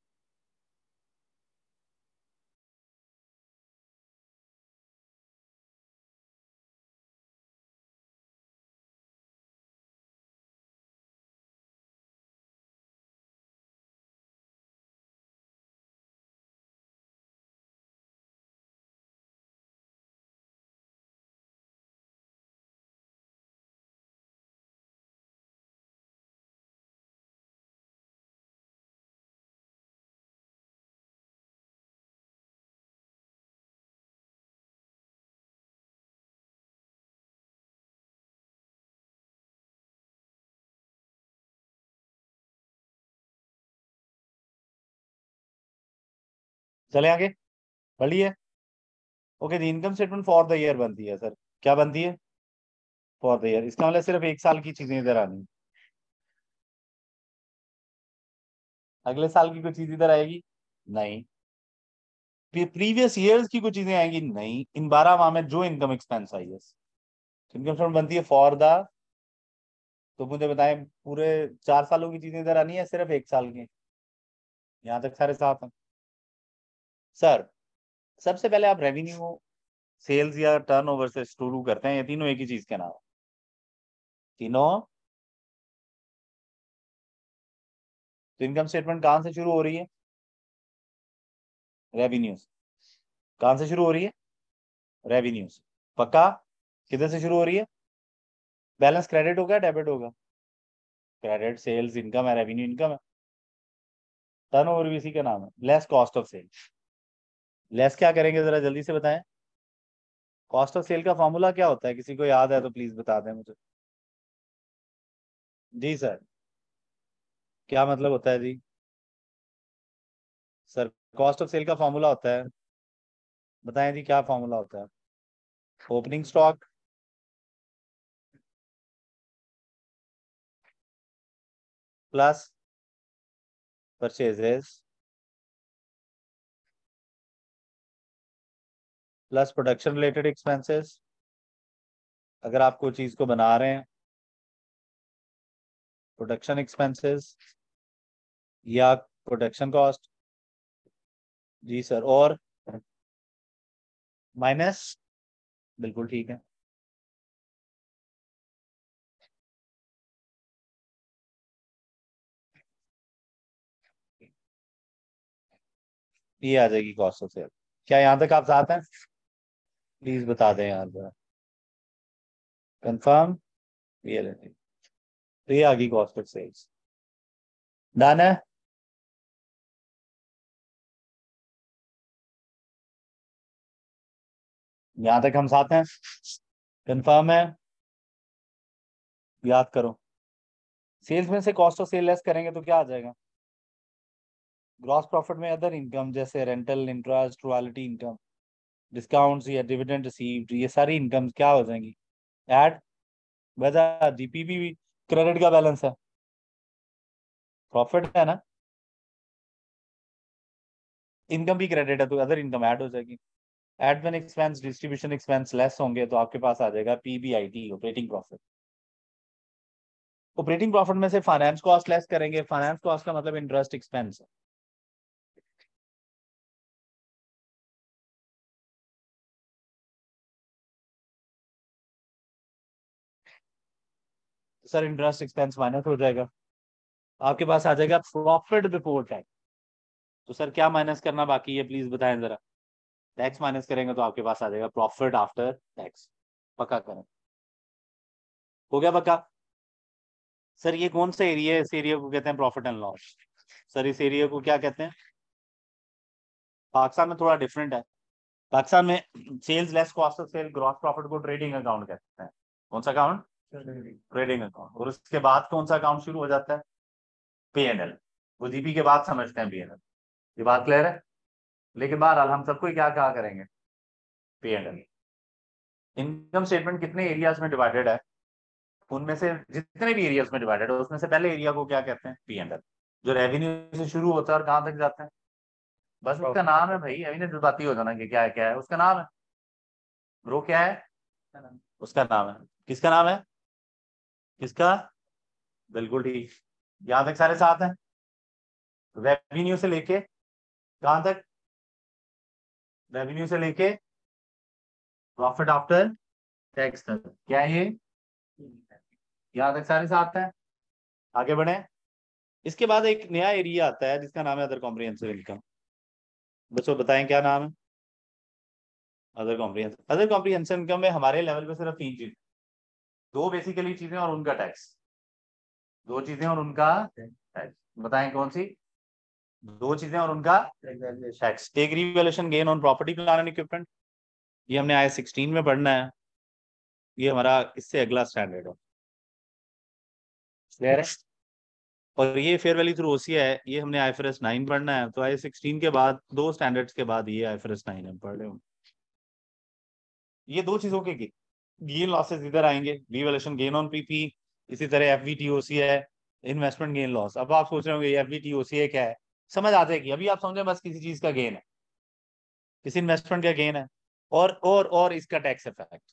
चले आगे, पढ़िए। Okay, the income statement for the year बनती है सर। क्या बनती है? फॉर द ईयर, इसका मतलब सिर्फ एक साल की चीजें इधर आनी, अगले साल की कोई चीज इधर आएगी नहीं। प्रीवियस ईयर्स की कुछ चीजें आएंगी नहीं, इन 12 माह में जो इनकम एक्सपेंस आई है। इनकम स्टेटमेंट बनती है फॉर द, तो मुझे बताएं पूरे 4 सालों की चीजें इधर आनी है सिर्फ एक साल की? यहाँ तक सारे साथ हैं सर। सबसे पहले आप रेवेन्यू, सेल्स या टर्नओवर से शुरू करते हैं, ये तीनों एक ही चीज के नाम है। तीनों। तो इनकम स्टेटमेंट कहां से शुरू हो रही है? रेवेन्यूज। कहां से शुरू हो रही है? रेवेन्यूज। पक्का? किधर से शुरू हो रही है? बैलेंस क्रेडिट होगा डेबिट होगा? क्रेडिट, सेल्स इनकम है, रेवेन्यू इनकम है। टर्नओवर भी इसी का नाम है, less cost of sale. Less क्या करेंगे जरा जल्दी से बताएं। कॉस्ट ऑफ सेल का फॉर्मूला क्या होता है, किसी को याद है तो प्लीज बता दें मुझे। जी सर। क्या मतलब होता है जी? सर कॉस्ट ऑफ सेल का फॉर्मूला होता है, बताएं जी क्या फॉर्मूला होता है? Opening stock plus purchases plus production related expenses. अगर आप कोई चीज को बना रहे हैं, प्रोडक्शन एक्सपेंसेस या प्रोडक्शन कॉस्ट। जी सर। और माइनस। बिल्कुल ठीक है। ये आ जाएगी कॉस्ट ऑफ सेल। क्या यहाँ तक आप साथ हैं? प्लीज बता दें यार जरा। कंफर्म। ये ले। तो ये आ गई कॉस्ट ऑफ सेल्स। डन है। यहाँ तक हम साथ हैं। कंफर्म है। याद करो। सेल्स में से कॉस्ट ऑफ सेल लेस करेंगे तो क्या आ जाएगा? ग्रॉस प्रॉफिट में अदर इनकम जैसे rental interest royalty income discounts या डिविडेंड रिसीव्ड, ये सारी इनकम क्या हो जाएंगी? ऐड। वजह जीपीपी भी क्रेडिट का बैलेंस है, प्रॉफिट है ना। इनकम भी क्रेडिट है तो अदर इनकम ऐड हो जाएगी। Admin expense distribution expense less होंगे तो आपके पास आ जाएगा PBIT operating profit. Operating profit में से फाइनेंस कॉस्ट लेस करेंगे। फाइनेंस कॉस्ट का मतलब इंटरेस्ट एक्सपेंस है। तो सर इंटरेस्ट एक्सपेंस माइनस हो जाएगा, आपके पास आ जाएगा प्रॉफिट बिफोर टैक्स। तो सर क्या माइनस करना बाकी है प्लीज बताएं जरा। टैक्स माइनस करेंगे तो आपके पास आ जाएगा प्रॉफिट आफ्टर टैक्स। पक्का करें। हो गया पक्का? सर ये कौन सा एरिया है? इस एरिया को कहते हैं प्रॉफिट एंड लॉस। सर इस एरिया को क्या कहते हैं? पाकिस्तान में थोड़ा डिफरेंट है। पाकिस्तान में sales less cost of sale gross profit को ट्रेडिंग अकाउंट कहते हैं। कौन सा अकाउंट? Trading account. और उसके बाद कौन सा अकाउंट शुरू हो जाता है? पीएनएल। वो जीपी के बाद समझते हैं पीएनएल। ये बात क्लियर है? लेकिन बहरहाल हम सबको क्या कहा करेंगे? पीएनएल। इनकम स्टेटमेंट कितने एरियाज में डिवाइडेड है? उनमें से जितने भी एरियाज में डिवाइडेड है उसमें से पहले एरिया को क्या कहते हैं? पीएनएल। जो रेवेन्यू से शुरू होता है और कहाँ तक जाता है? बस उसका नाम है भाई, अभी ने जज्बाती हो जाना कि क्या है उसका नाम है। ब्रो क्या है? उसका नाम है। किसका नाम है? किसका? बिल्कुल ठीक। यहाँ तक सारे साथ हैं। रेवेन्यू से लेके कहाँ तक? रेवेन्यू से लेके प्रॉफिट आफ्टर टैक्स तक क्या है ये? यहाँ तक सारे साथ हैं। आगे बढ़े। इसके बाद एक नया एरिया आता है जिसका नाम है अदर कॉम्प्रिहेंसिव इनकम। बच्चों बताएं क्या नाम है? अदर कॉम्प्रिहेंसिव इनकम में हमारे लेवल पे सिर्फ तीन चीज, दो बेसिकली चीजें और उनका टैक्स। दो चीजें और उनका टैक्स। बताएं कौन सी? दो चीजें और उनका tax. Take revaluation gain on property plant and equipment, ये हमने आई 16 में पढ़ना है। ये हमारा इससे अगला स्टैंडर्ड है। क्लियर है? और ये फेयर वैल्यू थ्रू ओसीआई है, ये हमने आईएफआरएस 9 पढ़ना है। तो आई 16 के बाद दो स्टैंडर्ड्स के बाद ये आईएफआरएस 9 हम पढ़ रहे हो। ये दो चीजों के गेन लॉसेस इधर आएंगे, रिवैल्यूएशन गेन ऑन पीपी, इसी तरह एफवीटीओसी है, इन्वेस्टमेंट गेन लॉस। अब आप सोच रहे होंगे एफवीटीओसी है क्या है? समझ आ जाएगी। अभी आप समझे बस किसी चीज का गेन है, किसी इन्वेस्टमेंट का गेन है, और इसका टैक्स इफेक्ट।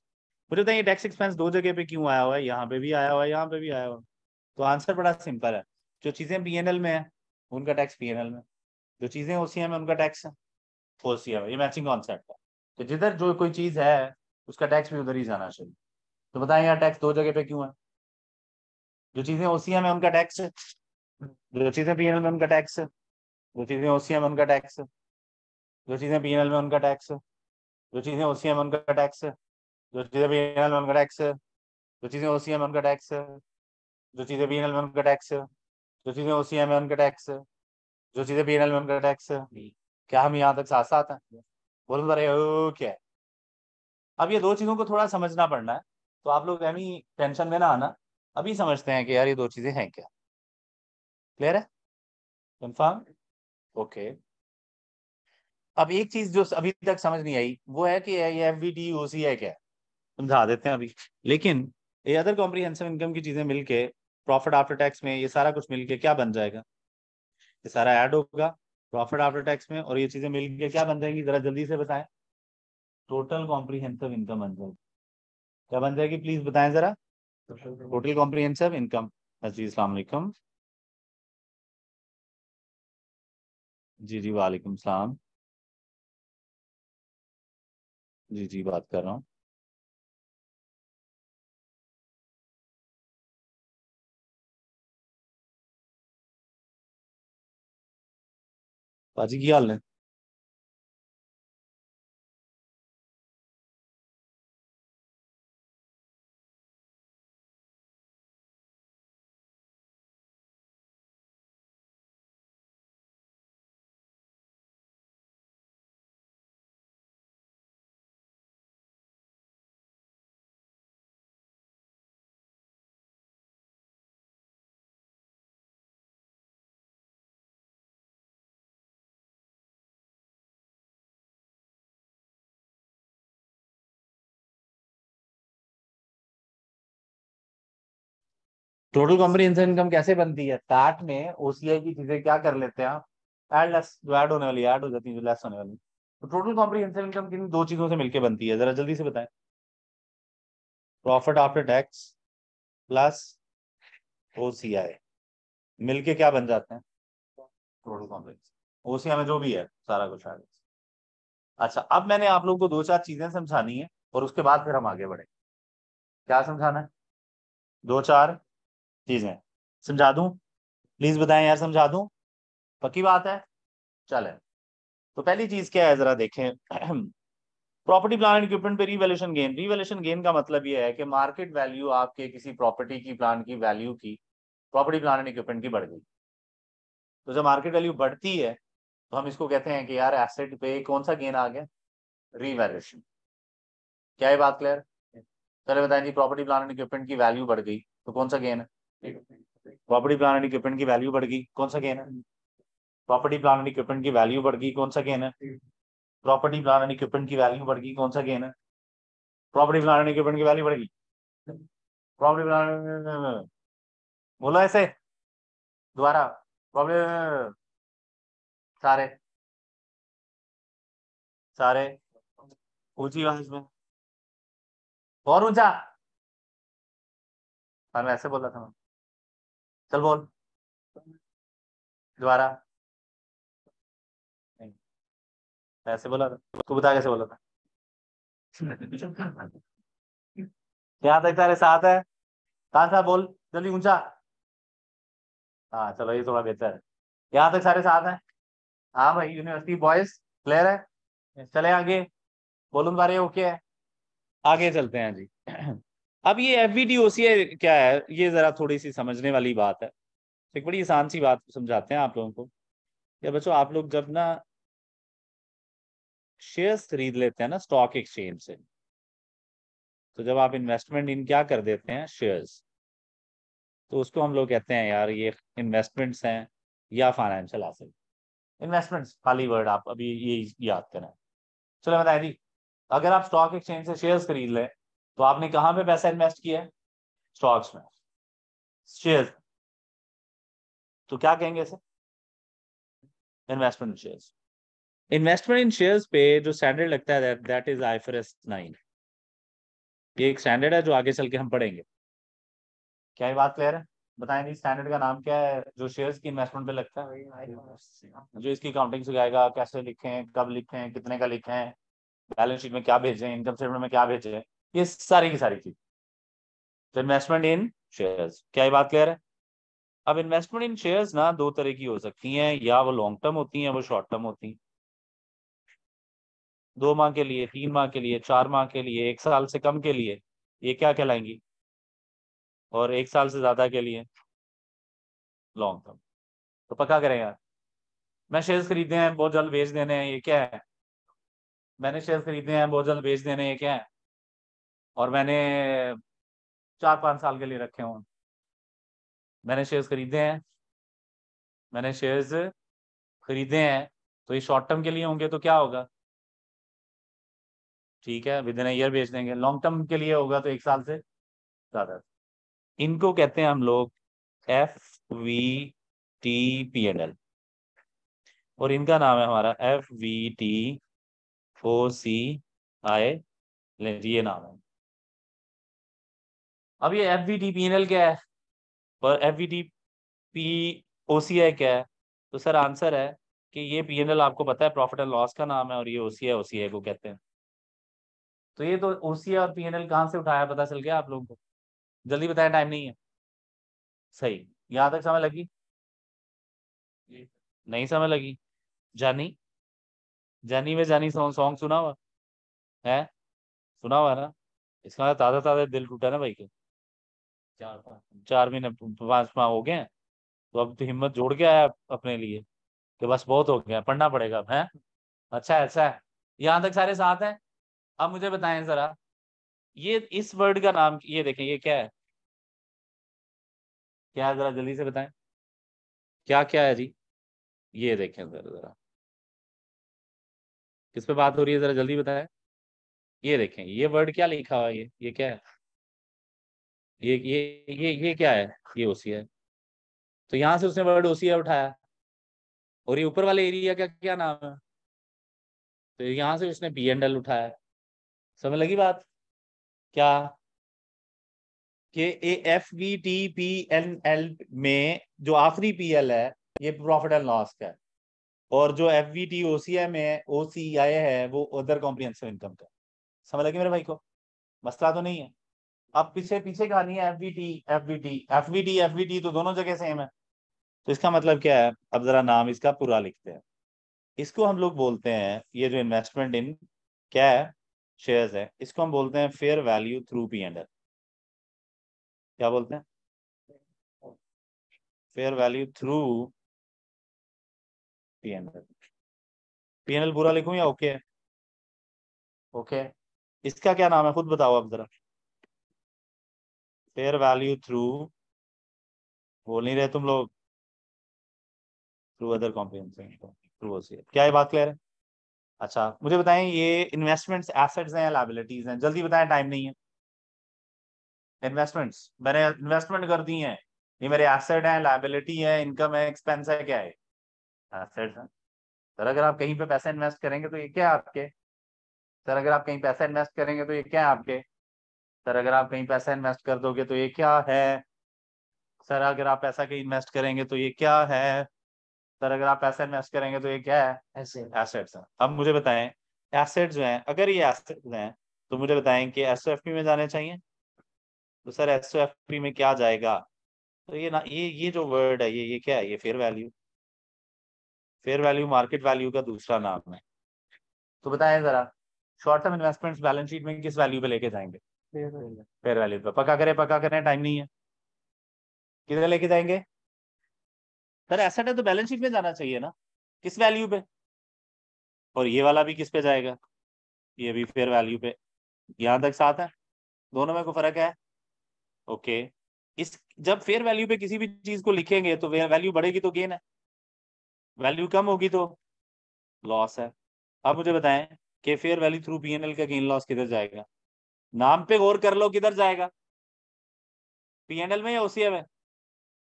मुझे बताइए टैक्स एक्सपेंस दो जगह पे क्यों आया हुआ है? यहाँ पे भी आया हुआ है, यहाँ पे भी आया हुआ है। तो आंसर बड़ा सिंपल है। जो चीजें पीएनएल में है उनका टैक्स पीएनएल में, जो चीजें ओसीएम में उनका टैक्स है ओसीएम में। ये मैचिंग कॉन्सेप्ट है। तो जिधर जो कोई चीज है उसका टैक्स भी उधर ही जाना चाहिए। तो बताएं यार टैक्स दो जगह पे क्यों है? जो चीजें ओसीएम में उनका टैक्स है, जो चीजें पीएनएल में उनका टैक्स है। जो चीजें ओसीएम में उनका टैक्स है, जो चीजें पीएनएल में उनका टैक्स है। जो चीजें ओसीएम में उनका टैक्स है, जो चीजें पीएनएल में उनका टैक्स है। जो चीजें ओसीएम में उनका टैक्स है, जो चीजें पीएनएल में उनका टैक्स है। जो चीजें ओसीएम में उनका टैक्स है, जो चीजें पीएनएल में उनका टैक्स है। क्या हम यहाँ तक साथ साथ हैं? बोलो तो रहे हो क्या? अब ये दो चीजों को थोड़ा समझना पड़ना है। तो आप लोग यानी टेंशन में ना आना, अभी समझते हैं कि यार ये दो चीजें हैं क्या। क्लियर है? कंफर्म? ओके। अब एक चीज जो अभी तक समझ नहीं आई वो है कि ये एफवीटी ओसी है क्या? समझा देते हैं अभी। लेकिन ये अदर कॉम्प्रिहेंसिव इनकम की चीजें मिलके प्रॉफिट आफ्टर टैक्स में ये सारा कुछ मिलके क्या बन जाएगा, ये सारा ऐड होगा प्रॉफिट आफ्टर टैक्स में, और ये चीजें मिलके क्या बन जाएंगी, जरा जल्दी से बताएं। टोटल कॉम्प्रिहेंसिव इनकम बन जाएगी। क्या बन जाएगी प्लीज बताएं जरा। Total comprehensive income. जी अस्सलाम वालेकुम। जी जी वालेकुम सलाम। जी जी बात कर रहा हूँ। बाजी की हाल है। टोटल कॉम्प्रिहेंसिव इनकम कैसे बनती है, दैट में ओसीआई की चीजें क्या कर लेते हैं आप, ऐड लेस, जो ऐड होने वाली ऐड हो जाती है, जो लेस होने वाली। तो टोटल कॉम्प्रिहेंसिव इनकम किन दो चीजों से मिलकर बनती है, जरा जल्दी से बताएं। Profit after tax plus OCI मिलके क्या बन जाते हैं, टोटल कॉम्प्रिहेंसिव। ओसीआई में जो भी है सारा कुछ ऐड। अच्छा, अब मैंने आप लोगों को दो चार चीजें समझानी है और उसके बाद फिर हम आगे बढ़े। क्या समझाना है, दो चार चीजें समझा दूं, प्लीज बताएं यार, समझा दूं, पक्की बात है। चले, तो पहली चीज क्या है जरा देखें। प्रॉपर्टी प्लांट एंड इक्विपमेंट पे रीवैल्यूएशन गेन। रीवैल्यूएशन गेन का मतलब ये है कि मार्केट वैल्यू आपके किसी प्रॉपर्टी की, प्लांट की वैल्यू की, प्रॉपर्टी प्लांट एंड इक्विपमेंट की बढ़ गई। तो जब मार्केट वैल्यू बढ़ती है तो हम इसको कहते हैं कि यार एसेट पे कौन सा गेन आ गया, रीवैल्यूएशन। क्या ये बात क्लियर। चले बताएं जी, प्रॉपर्टी प्लांट एंड इक्विपमेंट की वैल्यू बढ़ गई तो कौन सा गेन है, प्रॉपर्टी प्लांट एंड इक्विपमेंट की वैल्यू बढ़ गई कौन सा गेन है, प्रॉपर्टी प्लांट एंड इक्विपमेंट की वैल्यू बढ़ गई कौन सा गेन है, प्रॉपर्टी प्लांट एंड इक्विपमेंट की वैल्यू बढ़ गई कौन सा गेन है, प्रॉपर्टी प्लांट एंड इक्विपमेंट की वैल्यू बढ़ गई, प्रॉपर्टी प्लांट, बोलो ऐसे दोबारा, प्रॉपर्टी, सारे, सारे, ऊंची आवाज में, और ऊंचा। मैंने ऐसे बोला था मैं, चल बोल दोबारा। नहीं, ऐसे बोला था, तू बता कैसे बोला था। यहाँ तक तेरे साथ है, कहाँ था बोल, जल्दी ऊंचा। हाँ चलो ये थोड़ा बेहतर है। यहाँ तक सारे साथ हैं। हाँ भाई, यूनिवर्सिटी बॉयज क्लियर है, चले आगे, बोलून बारे ओके है, आगे चलते हैं जी। अब ये एफवीडीओसीए क्या है, ये जरा थोड़ी सी समझने वाली बात है। एक बड़ी आसान सी बात समझाते हैं आप लोगों को। या बच्चों, आप लोग जब ना शेयर्स खरीद लेते हैं ना स्टॉक एक्सचेंज से, तो जब आप इन्वेस्टमेंट इन क्या कर देते हैं शेयर्स, तो उसको हम लोग कहते हैं यार ये इन्वेस्टमेंट्स हैं या फाइनेंशियल एसेट। इन्वेस्टमेंट्स खाली वर्ड आप अभी ये याद करें। चलो बताएं जी, अगर आप स्टॉक एक्सचेंज से शेयर्स खरीद लें तो आपने कहाँ पे पैसा इन्वेस्ट किया है, स्टॉक्स में, शेयर्स। तो क्या कहेंगे इसे, इन्वेस्टमेंट शेयर्स। इन्वेस्टमेंट इन शेयर्स पे जो स्टैंडर्ड लगता है दैट इज आईएफआरएस 9। ये एक स्टैंडर्ड है जो आगे चल के हम पढ़ेंगे। क्या ये बात क्लियर है, बताएं जी स्टैंडर्ड का नाम क्या है जो शेयर्स की इन्वेस्टमेंट पे लगता है, जो इसकी अकाउंटिंग सिखाएगा, कैसे लिखें, कब लिखें, कितने का लिखें, बैलेंस शीट में क्या भेजें, इनकम स्टेटमेंट में क्या भेजें, ये सारी की सारी चीज। तो इन्वेस्टमेंट इन शेयर्स, क्या ये बात क्लियर है। अब इन्वेस्टमेंट इन शेयर्स ना दो तरह की हो सकती हैं, या वो लॉन्ग टर्म होती हैं, वो शॉर्ट टर्म होती हैं। 2 माह के लिए, 3 माह के लिए, 4 माह के लिए, 1 साल से कम के लिए, ये क्या कहलाएंगी, और 1 साल से ज्यादा के लिए लॉन्ग टर्म। तो पक्का करें यार, मैं शेयर्स खरीदे हैं बहुत जल्द बेच देने हैं, ये क्या है, मैंने शेयर्स खरीदे हैं बहुत जल्द बेच देने हैं, ये क्या है, और मैंने 4-5 साल के लिए रखे हों। मैंने शेयर्स खरीदे हैं, मैंने शेयर्स खरीदे हैं, तो ये शॉर्ट टर्म के लिए होंगे तो क्या होगा, ठीक है, विद इन ईयर बेच देंगे। लॉन्ग टर्म के लिए होगा तो 1 साल से ज्यादा। इनको कहते हैं हम लोग FVTPNL, और इनका नाम है हमारा FVTOCI, ये नाम है। अब ये FVTPNL क्या है और FVTPOCI क्या है? तो सर आंसर है कि ये PNL आपको पता है प्रॉफिट एंड लॉस का नाम है, और ये OCI को कहते हैं। तो ये तो OCI और PNL कहाँ से उठाया पता चल गया आप लोगों को? जल्दी बताएं, टाइम नहीं है। सही, यहां तक समझ लगी? नहीं समझ लगी? जानी, जानी में जानी सॉन्ग सॉन्ग सुना हुआ है? सुना हुआ है ना? इसका मतलब ताजा ताजा दिल टूटा ना भाई के। 4 महीने 5 माह हो गए हैं, तो अब तो हिम्मत जोड़ के आया अपने लिए कि बस बहुत हो गया, पढ़ना पड़ेगा अब है। अच्छा ऐसा है, यहाँ तक सारे साथ हैं। अब मुझे बताएं जरा, ये इस वर्ड का नाम, ये देखें ये क्या है? क्या है जरा जल्दी से बताएं, क्या क्या है जी? ये देखें जरा जरा, किस पे बात हो रही है, जरा जल्दी बताएं। ये देखें ये वर्ड क्या लिखा हुआ है, ये क्या है? ये क्या है? ये OCI है। तो यहाँ से उसने वर्ड OCI उठाया, और ये ऊपर वाले एरिया का क्या नाम है? तो यहाँ से उसने PNL उठाया। समझ लगी बात? क्या कि FVTPNL में जो आखिरी PL है ये प्रॉफिट एंड लॉस का है, और जो FVTOCI में OCI है वो अदर कॉम्प्रिहेंसिव इनकम का। समझ लगी मेरे भाई को? मसला तो नहीं है। अब पीछे पीछे कहानी है FVT तो दोनों जगह सेम है। तो इसका मतलब क्या है? अब जरा नाम इसका पूरा लिखते हैं। इसको हम लोग बोलते हैं, ये जो इन्वेस्टमेंट इन क्या है, शेयर्स है, इसको हम बोलते हैं फेयर वैल्यू थ्रू PNL। क्या बोलते हैं? Fair value through PNL। PNL पूरा लिखूं या ओके है? ओके। इसका क्या नाम है खुद बताओ अब जरा। फेयर वैल्यू थ्रू, बोल नहीं रहे तुम लोग? Through other comprehensive, through OCI। क्या ये बात क्लियर है? अच्छा मुझे बताएं, ये इन्वेस्टमेंट्स एसेट्स हैं या लायबिलिटीज हैं? जल्दी बताएं, टाइम नहीं है। इन्वेस्टमेंट्स, मैंने इन्वेस्टमेंट कर दी हैं, ये मेरे एसेट हैं, लायबिलिटी है, इनकम है, एक्सपेंस है, क्या है? एसेट्स हैं। सर अगर आप कहीं पे पैसा इन्वेस्ट करेंगे तो ये क्या है आपके? सर अगर आप कहीं पैसा इन्वेस्ट करेंगे तो ये क्या है आपके? सर अगर आप कहीं पैसा इन्वेस्ट कर दोगे तो ये क्या है? सर अगर आप पैसा कहीं इन्वेस्ट करेंगे तो ये क्या है? सर अगर आप पैसा इन्वेस्ट करेंगे तो ये क्या है? एसेट्स हैं। अब मुझे बताएं, एसेट्स जो हैं, अगर ये एसेट्स हैं तो मुझे बताएं कि SOFP में जाने चाहिए। तो सर SOFP में क्या जाएगा? तो ये ना, ये जो वर्ड है, ये क्या है? ये fair value. Fair value market value का दूसरा नाम है। तो बताएं जरा, short term investments balance sheet में किस वैल्यू पे लेके जाएंगे? फेयर वैल्यू पे। पक्का करें, टाइम नहीं है। किधर लेके जाएंगे? सर एसेट है तो बैलेंस शीट में जाना चाहिए ना, किस वैल्यू पे? और ये वाला भी किस पे जाएगा? ये भी फेयर वैल्यू पे। यहां तक साथ है? दोनों में कोई फर्क है? ओके। इस जब फेयर वैल्यू पे किसी भी चीज को लिखेंगे तो वैल्यू बढ़ेगी तो गेन है, वैल्यू कम होगी तो लॉस है। अब मुझे बताएं कि फेयर वैल्यू थ्रू PNL का गेन लॉस किधर जाएगा? नाम पे गौर कर लो, किधर जाएगा? PNL में या OCI में?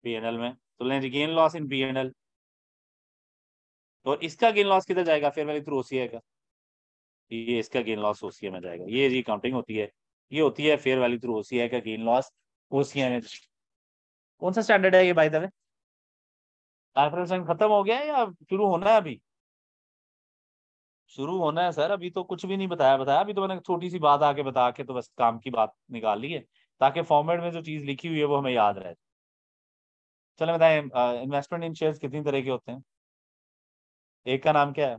PNL में। तो लें गेन लॉस इन PNL। और इसका गेन लॉस किधर जाएगा? फेयर वैल्यू थ्रू OCI का। ये इसका गेन लॉस OCI में जाएगा। ये जी काउंटिंग होती है, ये होती है फेयर वैल्यू थ्रू OCI का गेन लॉस OCI में। कौन सा स्टैंडर्ड है ये बाय द वे? IFRS खत्म हो गया है या शुरू होना है अभी? शुरू होना है सर, अभी तो कुछ भी नहीं बताया बताया। अभी तो मैंने छोटी सी बात आके बता के तो बस काम की बात निकाल ली है, ताकि फॉर्मेट में जो चीज लिखी हुई है वो हमें याद रहे। चले बताएं, इन्वेस्टमेंट इन शेयर्स कितनी तरह के होते हैं? एक का नाम क्या है?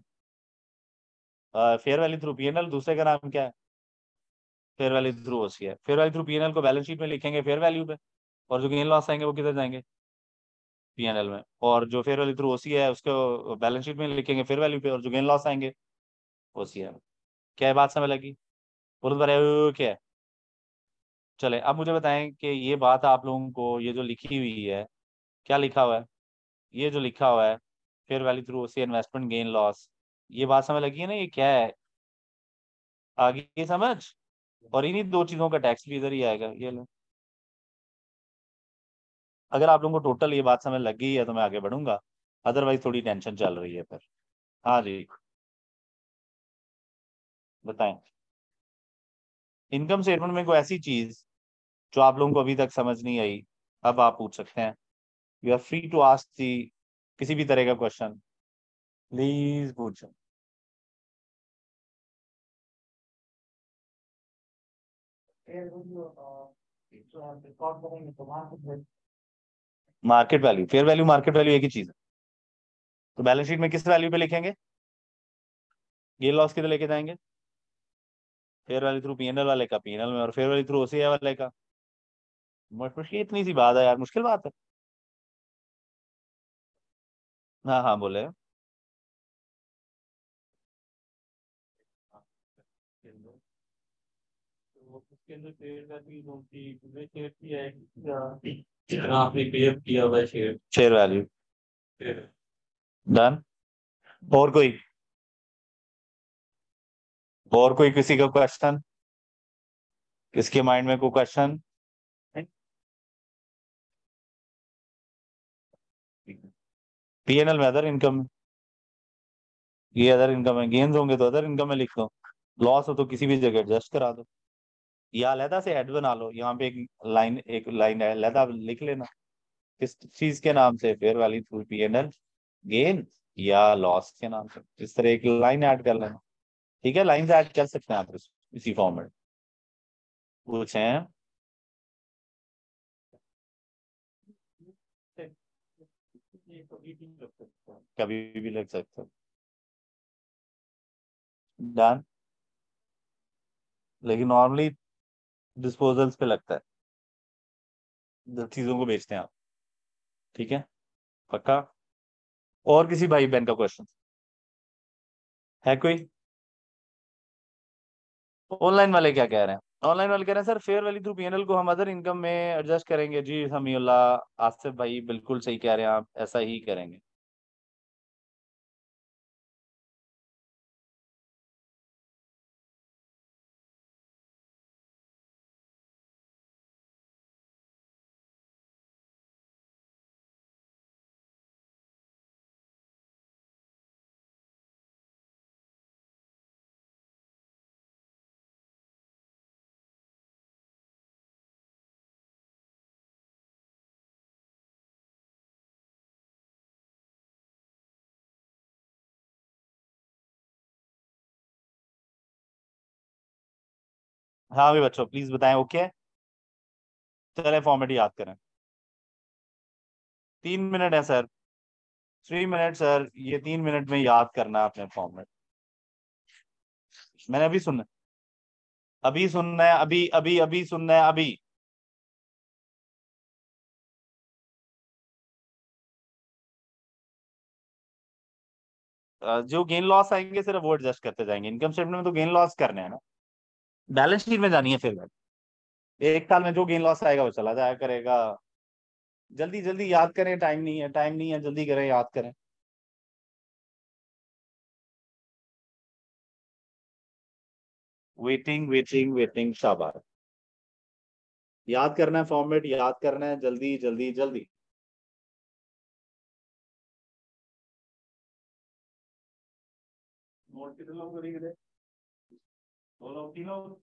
Fair value through PNL। दूसरे का नाम क्या है? Fair value through OCI। Fair value through PNL को बैलेंस शीट में लिखेंगे फेयर वैल्यू पे, और जो गेन लॉस आएंगे वो किधर जाएंगे? PNL में। और जो फेयर वैल्यू थ्रू OCI है उसको बैलेंस शीट में लिखेंगे फेयर वैल्यू पे, और जो गेन लॉस आएंगे OCI में। क्या ये बात समझ लगी? बोलो तो क्या है? चले अब मुझे बताएं कि ये बात आप लोगों को, ये जो लिखी हुई है, क्या लिखा हुआ है? ये जो लिखा हुआ है fair value through OCI investment gain loss, ये बात समझ लगी है ना? ये क्या है? आगे ये समझ, और इन्हीं दो चीजों का टैक्स भी इधर ही आएगा, ये लो। अगर आप लोगों को टोटल ये बात समझ लग गई है तो मैं आगे बढ़ूंगा, अदरवाइज थोड़ी टेंशन चल रही है फिर। हाँ जी, बताएं। इनकम स्टेटमेंट में कोई ऐसी चीज जो आप लोगों को अभी तक समझ नहीं आई, अब आप पूछ सकते हैं। You are free to ask the किसी भी तरह का क्वेश्चन, प्लीज पूछो। Market value, fair value, market value एक ही चीज है। तो बैलेंस शीट में किस वैल्यू पे लिखेंगे? गेन लॉस किधर लेके जाएंगे? फेयर वैल्यू थ्रू पीएनएल वाले का पीएनएल में, और फेयर वैल्यू थ्रू ओसीआई वाले का। मुश्किल, इतनी सी बात है यार, मुश्किल बात है। हाँ हाँ बोले। तो उसके अंदर शेयर वैल्यू कौन सी, पूरे शेयर की है या आपने पेयर किया हुआ है शेयर? Share value. डन। और कोई, और कोई किसी का क्वेश्चन? किसके माइंड में कोई क्वेश्चन? पीएनएल में अदर इनकम, ये अदर इनकम है, गेन्स होंगे तो अदर इनकम में लिख दो, लॉस हो तो किसी भी जगह एडजस्ट करा दो, या अलहदा से हेड बना लो, यहाँ पे एक लाइन है अलहदा लिख लेना, किस चीज के नाम से, fair value through PNL gain या लॉस के नाम से, इस तरह एक लाइन ऐड कर लेना। ठीक है, लाइन ऐड कर सकते हैं आप इसी फॉर्मेट। पूछे? कभी भी लग सकते हो। डन। लेकिन नॉर्मली डिस्पोजल्स पे लगता है जब चीजों को बेचते हैं आप। ठीक है, पक्का। और किसी भाई बहन का क्वेश्चन है कोई? ऑनलाइन वाले क्या कह रहे हैं? ऑनलाइन वाले कह रहे हैं sir fair value through PNL को हम अदर इनकम में एडजस्ट करेंगे। जी समीउल्लाह, आसिफ भाई बिल्कुल सही कह रहे हैं आप, ऐसा ही करेंगे। हाँ भी बच्चों प्लीज बताएं, ओके। चले फॉर्मेट याद करें। 3 मिनट है सर, 3 मिनट सर, ये 3 मिनट में याद करना है अपने फॉर्मेट। मैंने अभी सुनना, अभी सुनना है, अभी अभी अभी सुनना है अभी। जो गेन लॉस आएंगे सिर्फ वो एडजस्ट करते जाएंगे, इनकम स्टेटमेंट में तो गेन लॉस करने हैं ना, बैलेंस शीट में जानी है फिर। एक साल में जो गेन लॉस आएगा वो चला जाया करेगा। जल्दी जल्दी याद करें, टाइम नहीं है, टाइम नहीं है, जल्दी करें, याद करें। वेटिंग वेटिंग वेटिंग, शाबाश। याद करना है फॉर्मेट, याद करना है, जल्दी जल्दी जल्दी। नोट कितने लोग करेंगे? 2 लोग, 3 लोग?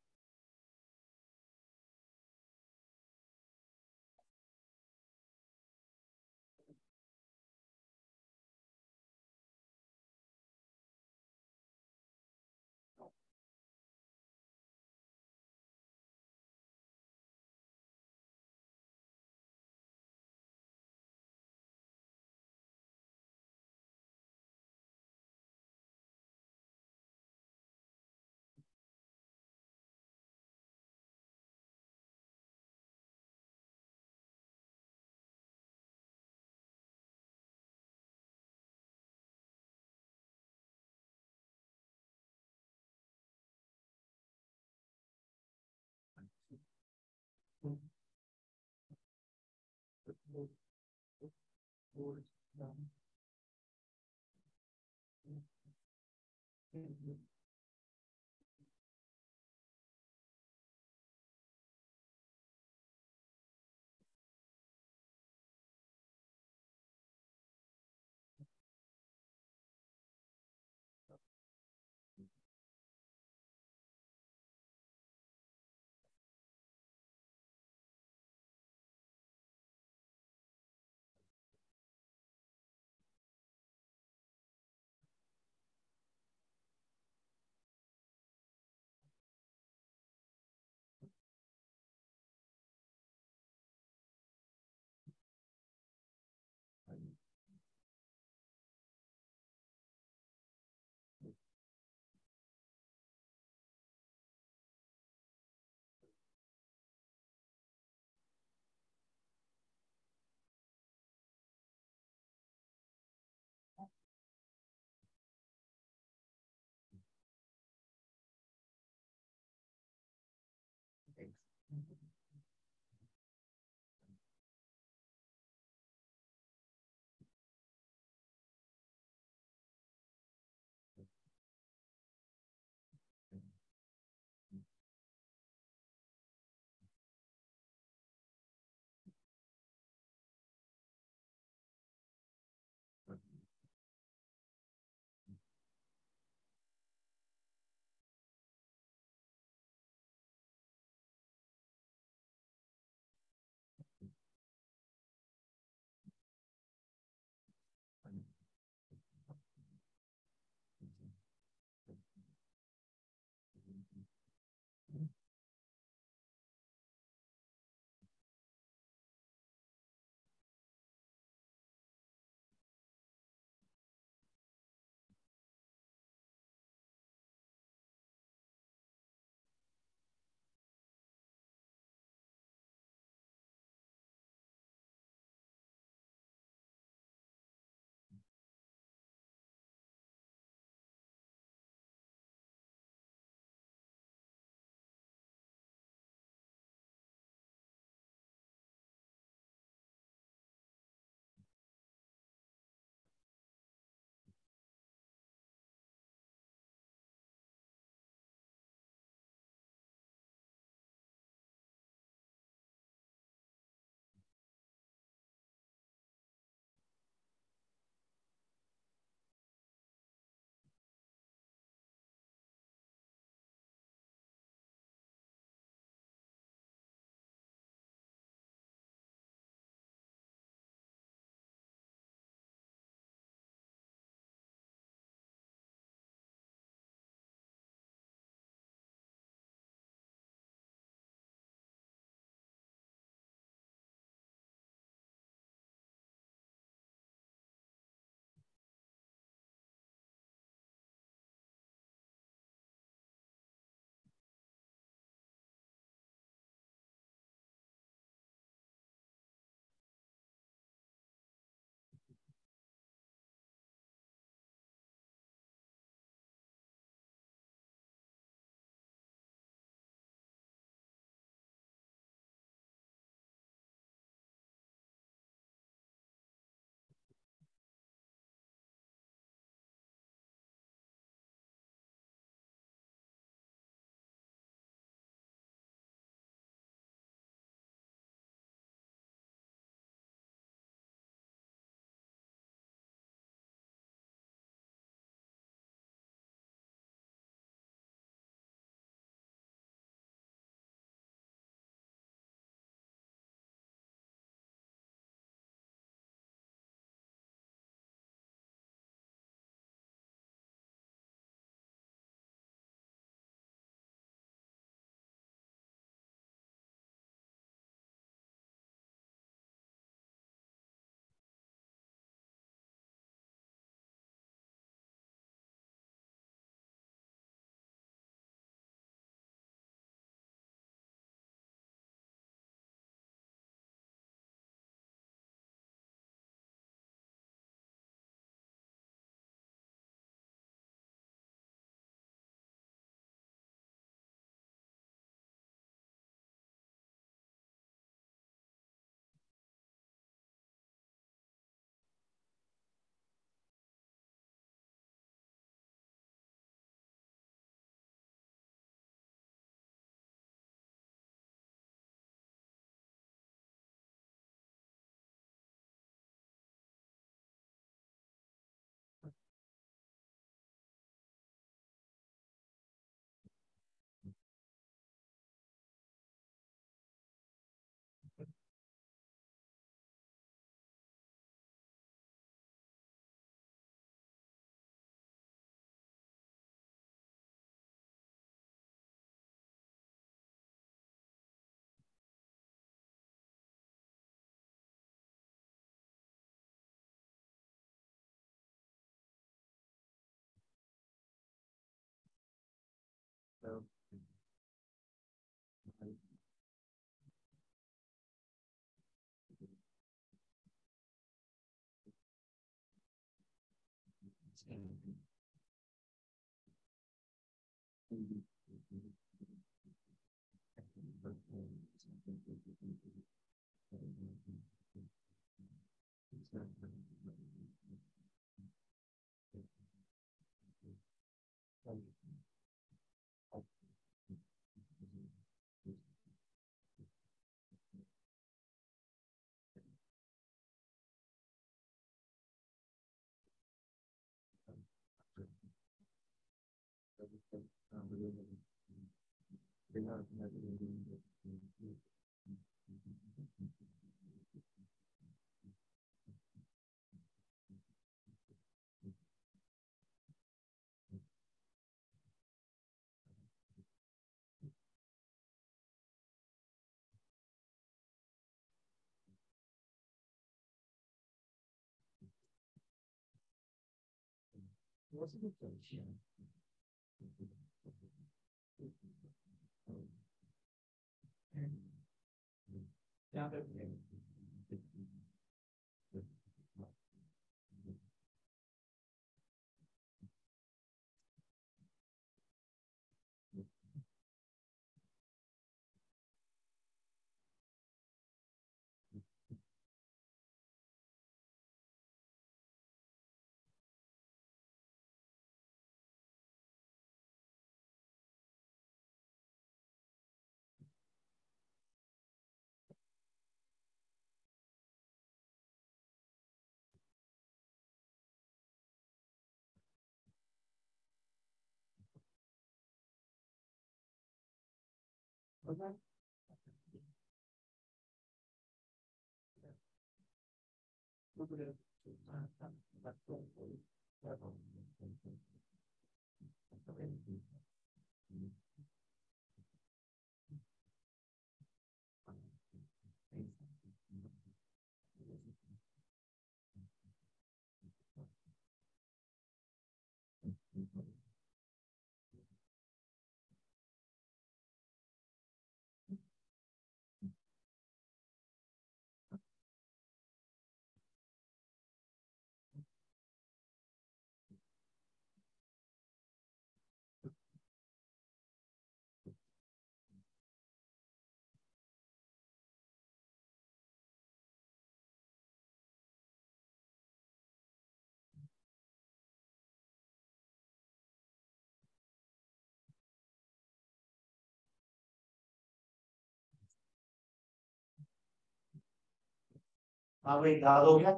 हाँ भाई, याद हो गया,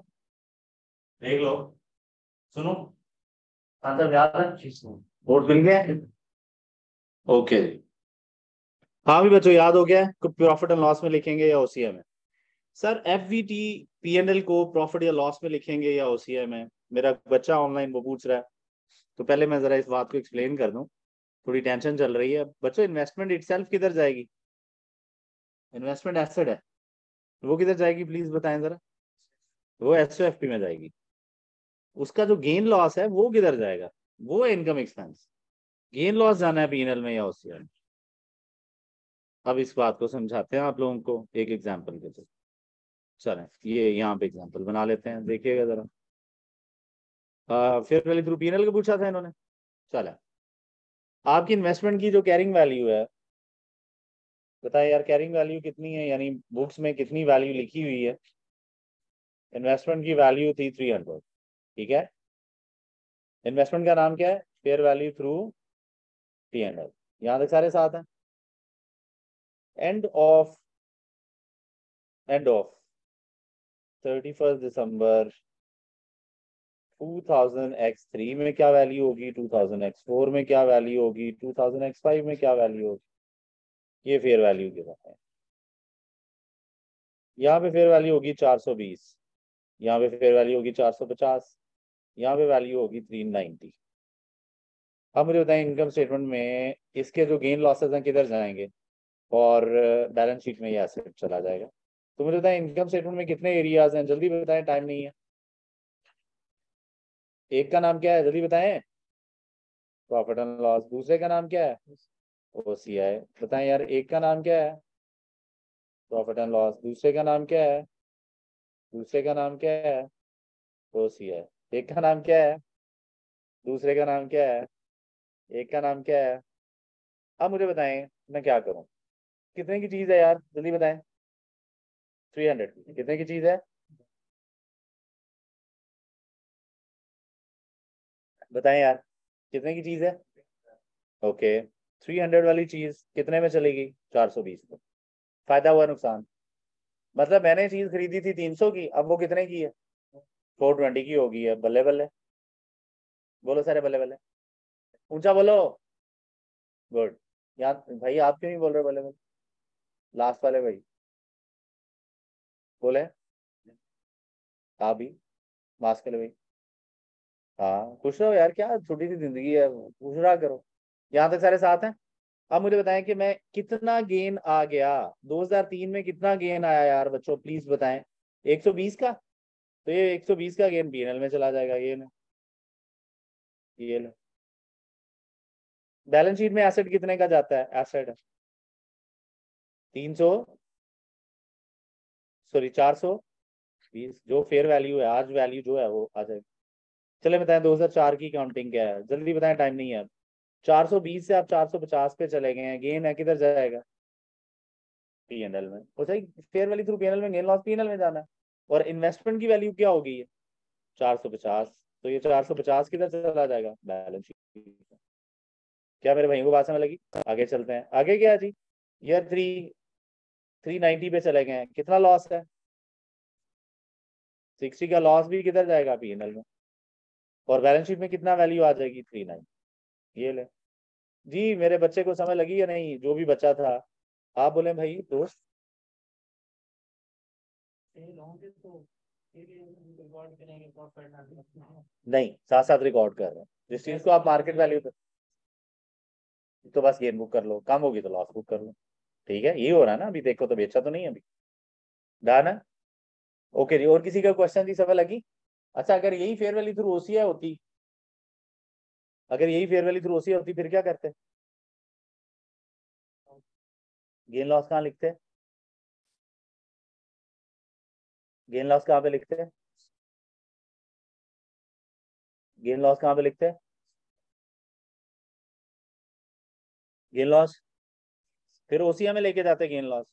देख लो, सुनो, आंसर याद है, बोर्ड मिल गया। ओके, हाँ भी बच्चों, याद हो गया है प्रॉफिट एंड लॉस में लिखेंगे या ओसीए में? सर एफवीटी पीएनएल को प्रॉफिट या लॉस में लिखेंगे या ओसीए में? मेरा बच्चा ऑनलाइन वो पूछ रहा है, तो पहले मैं जरा इस बात को एक्सप्लेन कर दूं, थोड़ी टेंशन चल रही है बच्चों। इन्वेस्टमेंट इटसेल्फ किधर जाएगी? इन्वेस्टमेंट एसेट है, वो किधर जाएगी प्लीज बताएं जरा। वो एसओएफपी में जाएगी। उसका जो गेन लॉस है वो किधर जाएगा? वो इनकम एक्सपेंस। गेन लॉस जाना है पीएनएल में या ओसीए में? अब इस बात को समझाते हैं आप लोगों को एक एग्जांपल के थ्रू। चलें, ये यहाँ पे एग्जांपल बना लेते हैं, देखिएगा जरा। फिर पहले थ्रू पीएनएल का पूछा था इन्होंने। चला, आपकी इन्वेस्टमेंट की जो कैरिंग वैल्यू है, बताए यार कैरिंग वैल्यू कितनी है, यानी बुक्स में कितनी वैल्यू लिखी हुई है? इन्वेस्टमेंट की वैल्यू थी 300, ठीक है। इन्वेस्टमेंट का नाम क्या है? Fair value through PNL. यहाँ तक सारे साथ हैं। एंड ऑफ 31 दिसंबर 2000x3 में क्या वैल्यू होगी, 2000x4 में क्या वैल्यू होगी, 2000x5 में क्या वैल्यू होगी, ये फेयर वैल्यू के बारे में। यहाँ पे फेयर वैल्यू होगी 420, यहाँ पे फेयर वैल्यू होगी 450, यहाँ पे वैल्यू होगी 390। अब मुझे बताएं इनकम स्टेटमेंट में इसके जो गेन लॉसेस हैं किधर जाएंगे, और बैलेंस शीट में ये एसेट चला जाएगा। तो मुझे बताएं इनकम स्टेटमेंट में कितने एरियाज हैं, जल्दी बताएं, टाइम नहीं है। एक का नाम क्या है, जल्दी बताएं? Profit and loss. दूसरे का नाम क्या है? ओसीआई। बताएं यार, एक का नाम क्या है? Profit and loss. दूसरे का नाम क्या है? दूसरे का नाम क्या है? ओसीआई। एक का नाम क्या है? दूसरे का नाम क्या है? एक का नाम क्या है? अब मुझे बताएं मैं क्या करूं? कितने की चीज है यार, जल्दी बताएं। 300 कितने की चीज है? बताएं यार, कितने की चीज है? ओके, 300 वाली चीज कितने में चलेगी? 420 में। फायदा हुआ नुकसान? मतलब मैंने चीज खरीदी थी 300 की, अब वो कितने की है? 420 की होगी है। बल्ले बल्ले, बोलो सारे बल्ले बल्ले, ऊंचा बोलो। गुड। यार भाई आप क्यों नहीं बोल रहे बल्ले बल्ले? लास्ट वाले भाई बोले, आप भी मास्क ले भाई। हाँ खुश रहो यार, क्या छोटी सी जिंदगी है, खुश रहा करो। यहाँ तक सारे साथ हैं। अब मुझे बताएं कि मैं कितना गेन आ गया, 2003 में कितना गेन आया यार बच्चों, प्लीज बताएं। 120 का? तो ये 120 का गेन पीएनएल में चला जाएगा, ये ना। ये लो, बैलेंस शीट में एसेट कितने का जाता है, एसेट 300, सॉरी 420, जो फेयर वैल्यू है आज वैल्यू जो है वो आ जाएगी। चले बताएं 2004 की काउंटिंग क्या है, जल्दी बताएं, टाइम नहीं है अब। 420 से आप 450 पे चले गए हैं, गेन है किधर जाएगा, पीएनएल में। वो सही, फेयर वैल्यू थ्रू पीएनएल में, गेन लॉस पीएनएल में जाना है। और इन्वेस्टमेंट की वैल्यू क्या होगी ये 450, तो ये 450 किधर चला जाएगा, बैलेंस शीट। क्या मेरे भाई को बात समझ लगी? आगे चलते हैं, आगे क्या है जी, ईयर 390 पे चले गए हैं, कितना लॉस है, 60 का लॉस भी किधर जाएगा, पीएनएल में। और बैलेंस शीट में कितना वैल्यू आ जाएगी, 39। ये ले जी, मेरे बच्चे को समझ लगी या नहीं, जो भी बच्चा था आप बोले भाई दोस्त। नहीं, साथ साथ रिकॉर्ड कर रहे हैं, जिस चीज को आप मार्केट वैल्यू तो बस गेन बुक कर लो, कम होगी तो लॉस बुक कर लो। ठीक है, ये हो रहा है ना अभी, देखो तो बेचा तो नहीं है अभी, डन है। ओके जी, और किसी का क्वेश्चन थी, समझ लगी? अच्छा, अगर यही फेयर वैल्यू थ्रू ओसीआई होती, अगर यही फेयर वैल्यू थ्रू ओसीआई होती फिर क्या करते, गेन लॉस कहाँ लिखते, गेन लॉस कहाँ पे लिखते हैं, गेन लॉस कहाँ पे लिखते हैं, गेन लॉस फिर ओसीआई में लेके जाते गेन लॉस,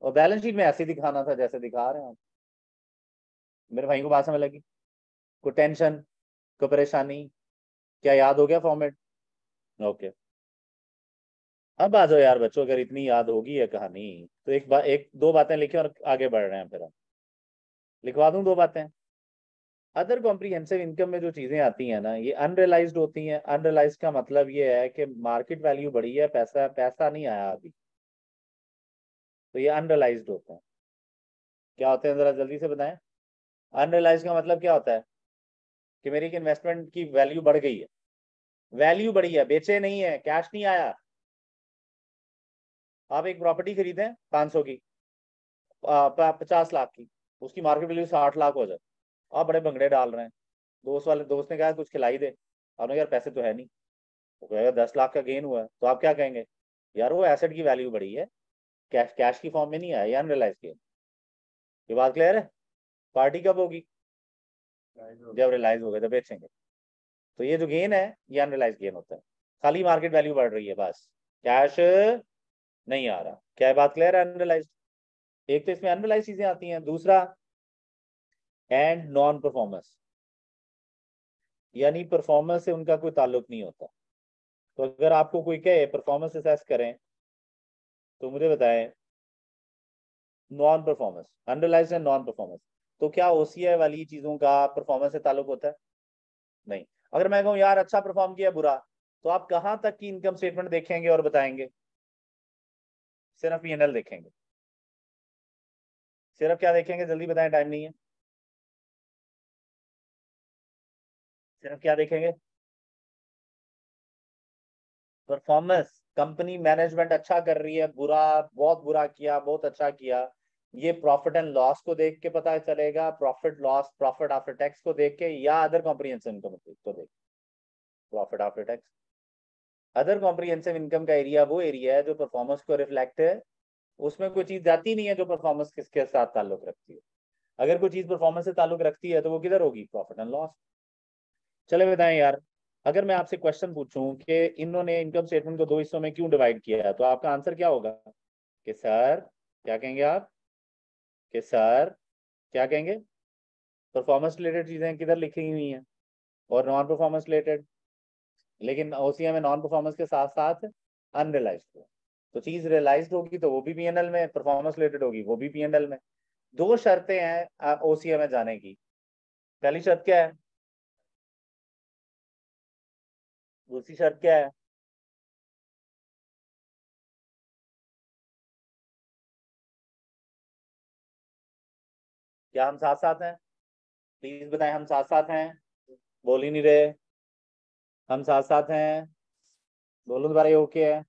और बैलेंस शीट में ऐसे ही दिखाना था जैसे दिखा रहे हैं आप। मेरे भाई को बात समझ लगी? कोई टेंशन, कोई परेशानी, क्या याद हो गया फॉर्मेट? ओके, अब आ जाओ यार बच्चों, अगर इतनी याद होगी है कहानी तो एक दो बातें लिखे और आगे बढ़ रहे हैं, फिर हम लिखवा दूं दो बातें। अदर कॉम्प्रिहेंसिव इनकम में जो चीजें आती हैं ना, ये अनरियलाइज्ड होती हैं। अनरियलाइज्ड का मतलब ये है कि मार्केट वैल्यू बढ़ी है, पैसा पैसा नहीं आया अभी, तो ये अनरियलाइज्ड होता है। क्या होते हैं जरा जल्दी से बताएं। अनरियलाइज्ड का मतलब क्या होता है कि मेरी इन्वेस्टमेंट की वैल्यू बढ़ गई है, वैल्यू बढ़ी है, बेचे नहीं है, कैश नहीं आया। आप एक प्रॉपर्टी खरीदें 500 की, 50 लाख की, उसकी मार्केट वैल्यू 60 लाख हो जाए, आप बड़े भंगड़े डाल रहे हैं। दोस्त ने कहा कुछ खिलाई दे, आपने यार पैसे तो है नहीं, वो कहेगा 10 लाख का गेन हुआ है, तो आप क्या कहेंगे, यार वो एसेट की वैल्यू बढ़ी है, कैश कैश की फॉर्म में नहीं आया, या अनरियलाइज गेन। ये बात क्लियर है? पार्टी कब होगी, जब रियलाइज हो गए, जब बेचेंगे। तो ये जो गेन है ये अनरियलाइज गेन होता है, खाली मार्केट वैल्यू बढ़ रही है बस, कैश नहीं आ रहा। क्या है बात क्लियर है? अनरियलाइज, एक तो इसमें अनरियलाइज चीजें आती हैं, दूसरा एंड नॉन परफॉर्मेंस, यानी परफॉर्मेंस से उनका कोई ताल्लुक नहीं होता। तो अगर आपको कोई कहे परफॉर्मेंस असेस करें, तो मुझे बताएं non performance, unrealise and non performance, तो क्या ओसीआई वाली चीजों का परफॉर्मेंस से ताल्लुक होता है? नहीं। अगर मैं कहूँ यार अच्छा परफॉर्म किया बुरा, तो आप कहां तक की इनकम स्टेटमेंट देखेंगे और बताएंगे? सिर्फ पीएनएल देखेंगे, सिर्फ क्या देखेंगे, जल्दी बताएं, टाइम नहीं है। सिर्फ क्या देखेंगे, परफॉर्मेंस, कंपनी मैनेजमेंट अच्छा कर रही है, बुरा, बहुत बुरा किया, बहुत अच्छा किया, ये प्रॉफिट एंड लॉस को देख के पता चलेगा, profit loss, profit after tax को देख के, या अदर कॉम्प्रिहेंसिव इनकम को देख, profit after tax. Other comprehensive income का एरिया वो एरिया है जो परफॉर्मेंस को रिफ्लेक्ट है, उसमें कोई चीज जाती नहीं है जो परफॉर्मेंस किसके साथ ताल्लुक रखती है। अगर कोई चीज परफॉर्मेंस से ताल्लुक रखती है तो वो किधर होगी, प्रॉफिट एंड लॉस। चले बताएं यार, अगर मैं आपसे क्वेश्चन पूछूं कि इन्होंने इनकम स्टेटमेंट को दो हिस्सों में क्यों डिवाइड किया है, तो आपका आंसर क्या होगा, कि सर, क्या कहेंगे आप, कि सर, क्या कहेंगे, परफॉर्मेंस रिलेटेड चीजें किधर लिखी हुई हैं और नॉन परफॉर्मेंस रिलेटेड, लेकिन ओसीआई में नॉन परफॉर्मेंस के साथ साथ अनरियलाइज्ड। तो चीज रियलाइज्ड होगी तो वो भी पीएनएल में, परफॉर्मेंस रिलेटेड होगी वो भी पीएनएल में। दो शर्तें हैं ओसीआई में जाने की। पहली शर्त क्या है, दूसरी शर्त क्या है, क्या हम साथ साथ हैं? प्लीज बताएं, हम साथ साथ हैं? बोल ही नहीं रहे, हम साथ साथ हैं, बोलो दोबारा, ये ओके है,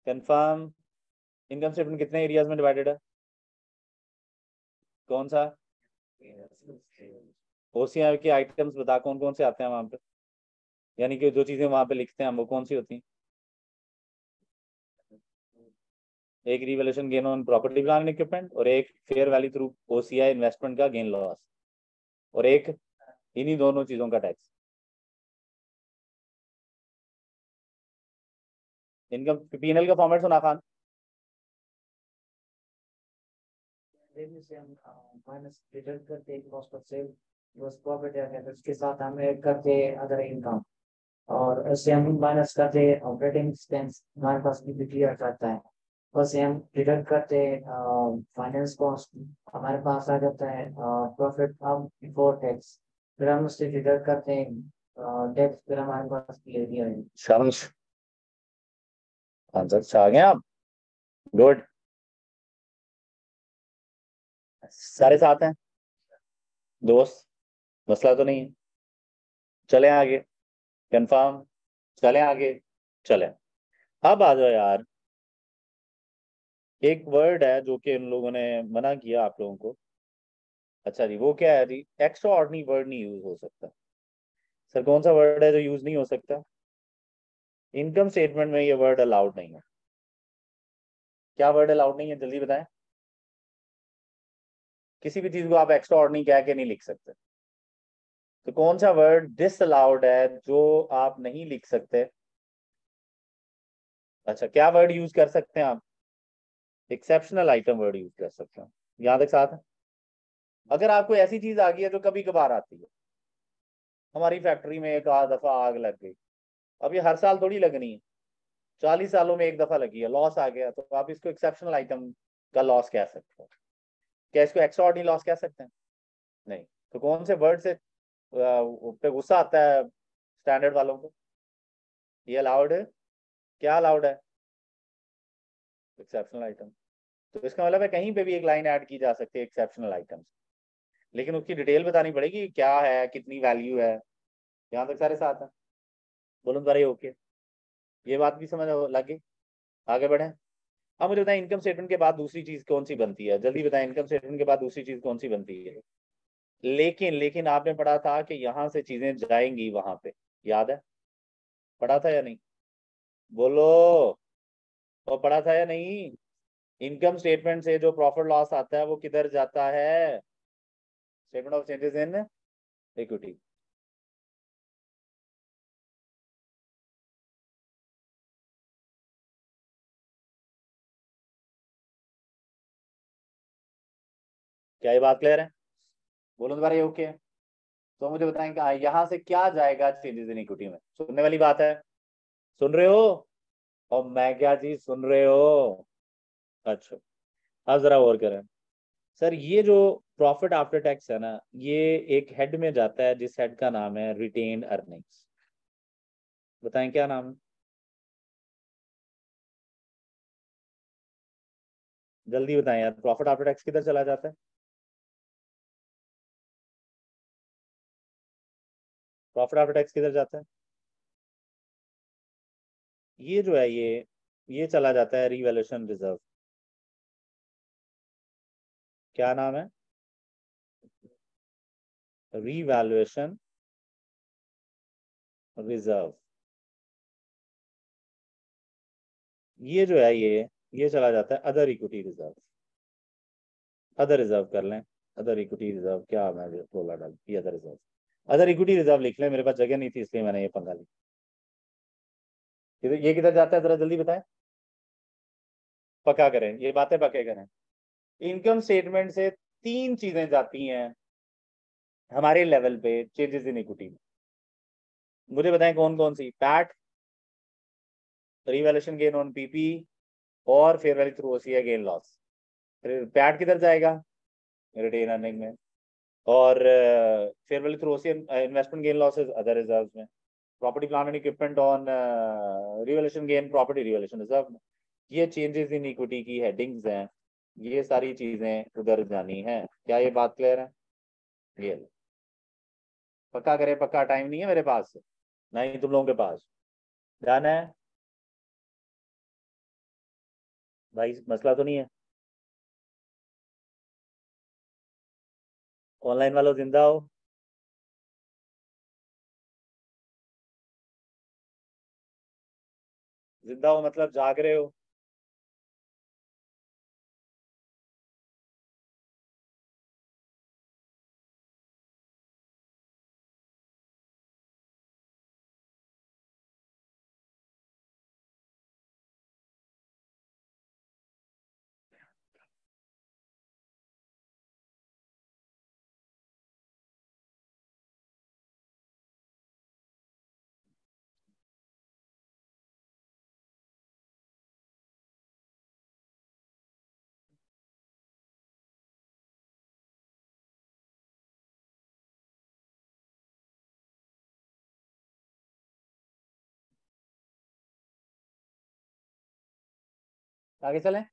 कंफर्म। इनकम स्टेटमेंट कितने एरियाज में डिवाइडेड है, कौन सा, ओसीआई के आइटम्स बता कौन कौन से आते हैं वहां पे? यानी कि जो चीजें वहां पे लिखते हैं हम वो कौन सी होती हैं? एक revaluation gain on property plant and equipment, और एक fair value through OCI investment का गेन लॉस, और एक इन्हीं दोनों चीजों का टैक्स। इनकम पीएनएल का फॉर्मेट सुना खान? रेवेन्यू से हम माइनस डिडक्ट करते हैं कॉस्ट ऑफ सेल, बस प्रॉफिट या कैपिटल के साथ हम ऐड करते हैं अदर इनकम, और इससे हम माइनस करते हैं ऑपरेटिंग एक्सपेंस, हमारे पास भी क्लियर करता है। बस हम डिडक्ट करते हैं फाइनेंस कॉस्ट, हमारे पास आ जाता है प्रॉफिट अब बिफोर टैक्स, फिर हम उससे डिडक्ट करते हैं टैक्स, फिर हमारे पास क्लियर है। शाबाश, आंसर अच्छा आ गए आप। गुड। सारे साथ हैं दोस्त, मसला तो नहीं है? चले आगे, कंफर्म? चले आगे, चले। अब आ जाओ यार, एक वर्ड है जो कि उन लोगों ने मना किया आप लोगों को। अच्छा जी, वो क्या है जी? एक्स्ट्रा ऑर्डिनरी वर्ड नहीं यूज हो सकता। सर कौन सा वर्ड है जो यूज नहीं हो सकता? इनकम स्टेटमेंट में ये वर्ड अलाउड नहीं है। क्या वर्ड अलाउड नहीं है, जल्दी बताएं। किसी भी चीज को आप एक्स्ट्रा ऑर्डिनरी कह के नहीं लिख सकते। तो कौन सा वर्ड डिस अलाउड है जो आप नहीं लिख सकते? अच्छा, क्या वर्ड यूज कर सकते हैं आप? एक्सेप्शनल आइटम वर्ड यूज कर सकते हैं। यहाँ तक साथ है? अगर आपको ऐसी चीज आ गई है जो कभी कभार आती है, हमारी फैक्ट्री में एक आध दफा आग लग गई, अब ये हर साल थोड़ी लगनी है, 40 सालों में एक दफा लगी है, लॉस आ गया, तो आप इसको एक्सेप्शनल आइटम का लॉस कह सकते हो। क्या इसको एक्स्ट्रा ऑर्डिनरी लॉस कह सकते हैं? नहीं। तो कौन से वर्ड से पे गुस्सा आता है स्टैंडर्ड वालों को? ये अलाउड है? क्या अलाउड है? Exceptional item. तो इसका मतलब है कहीं पे भी एक लाइन ऐड की जा सकती है एक्सेप्शनल आइटम्स, लेकिन उसकी डिटेल बतानी पड़ेगी, क्या है, कितनी वैल्यू है। यहाँ तक सारे साथ हैं? बोलो सारे ओके? ये बात भी समझ लग गई? आगे बढ़े। अब मुझे बताएं, इनकम स्टेटमेंट के बाद दूसरी चीज कौन सी बनती है? जल्दी बताएं, इनकम स्टेटमेंट के बाद दूसरी चीज कौन सी बनती है? लेकिन लेकिन आपने पढ़ा था कि यहाँ से चीजें जाएंगी वहां पे, याद है? पढ़ा था या नहीं? बोलो। और पढ़ा था या नहीं? इनकम स्टेटमेंट से जो प्रॉफिट लॉस आता है वो किधर जाता है? Statement of changes in equity. क्या ये बात क्लियर है? बोलो दोबारा, ये ओके है? तो मुझे बताएं कि यहाँ से क्या जाएगा चेंजेस इन इक्विटी में? सुनने वाली बात है। सुन रहे हो? और मैं क्या चीज सुन रहे हो? अच्छा, अब जरा और करें। सर ये जो प्रॉफिट आफ्टर टैक्स है ना, ये एक हेड में जाता है जिस हेड का नाम है रिटेन्ड अर्निंग्स। बताएं क्या नाम है? जल्दी बताएं यार, प्रॉफिट आफ्टर टैक्स किधर चला जाता है? प्रॉफिट आफ्टर टैक्स किधर जाता है? ये जो है ये चला जाता है रिवैल्यूएशन रिजर्व। क्या नाम है? Revaluation reserve. ये जो है ये चला जाता है other equity reserve. Other reserve कर लें। अदर इक्विटी रिजर्व, क्या मैं बोला डाल, ये other reserve. Other equity reserve लिख लें, मेरे पास जगह नहीं थी इसलिए मैंने ये पंगा लिया। ये किधर जाता है जरा जल्दी बताएं। पक्का करें, ये बातें पक्के करें। इनकम स्टेटमेंट से तीन चीजें जाती हैं हमारे लेवल पे चेंजेस इन इक्विटी में। मुझे बताएं कौन कौन सी? PAT, revaluation gain on PP, और fair value through OCI gain loss. PAT किधर जाएगा? रिटेन अर्निंग में। और fair value through OCI investment gain losses other reserve में। Property plant and equipment on revaluation gain property revaluation reserve में। ये changes in equity की headings हैं, ये सारी चीजें उधर जानी है। क्या ये बात क्लियर है? ये लो। पक्का करें, पक्का, टाइम नहीं है मेरे पास, नहीं तुम लोगों के पास। जाना है भाई, मसला तो नहीं है? ऑनलाइन वालों जिंदा हो? जिंदा हो मतलब जाग रहे हो। आगे चलें,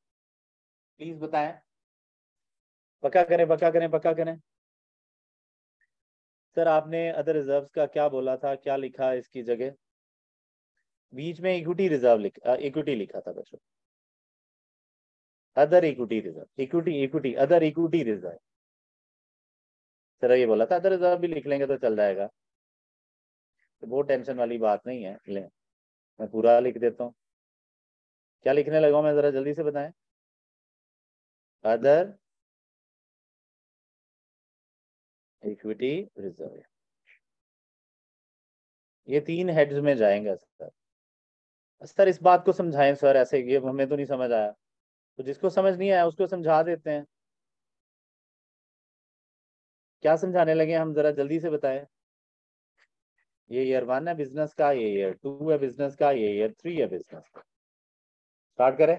प्लीज बताएं। पक्का करें, पक्का करें, पक्का करें। सर आपने अदर रिजर्व्स का क्या बोला था, क्या लिखा है इसकी जगह? बीच में इक्विटी रिजर्व इक्विटी लिखा था बच्चों। Other equity reserve, equity equity other equity reserve. Sir ये बोला था अदर रिजर्व भी लिख लेंगे तो चल जाएगा, तो वो टेंशन वाली बात नहीं है। ले, मैं पूरा लिख देता हूँ। क्या लिखने लगा हूं मैं, जरा जल्दी से बताएं। अदर इक्विटी रिजर्व, ये 3 हेड्स में जाएंगे सर। सर इस बात को समझाएं सर, ऐसे ये हमें तो नहीं समझ आया, तो जिसको समझ नहीं आया उसको समझा देते हैं। क्या समझाने लगे हम, जरा जल्दी से बताएं। ये ईयर 1 है बिजनेस का, ये ईयर 2 है बिजनेस का, ये ईयर 3 है बिजनेस का। स्टार्ट करें।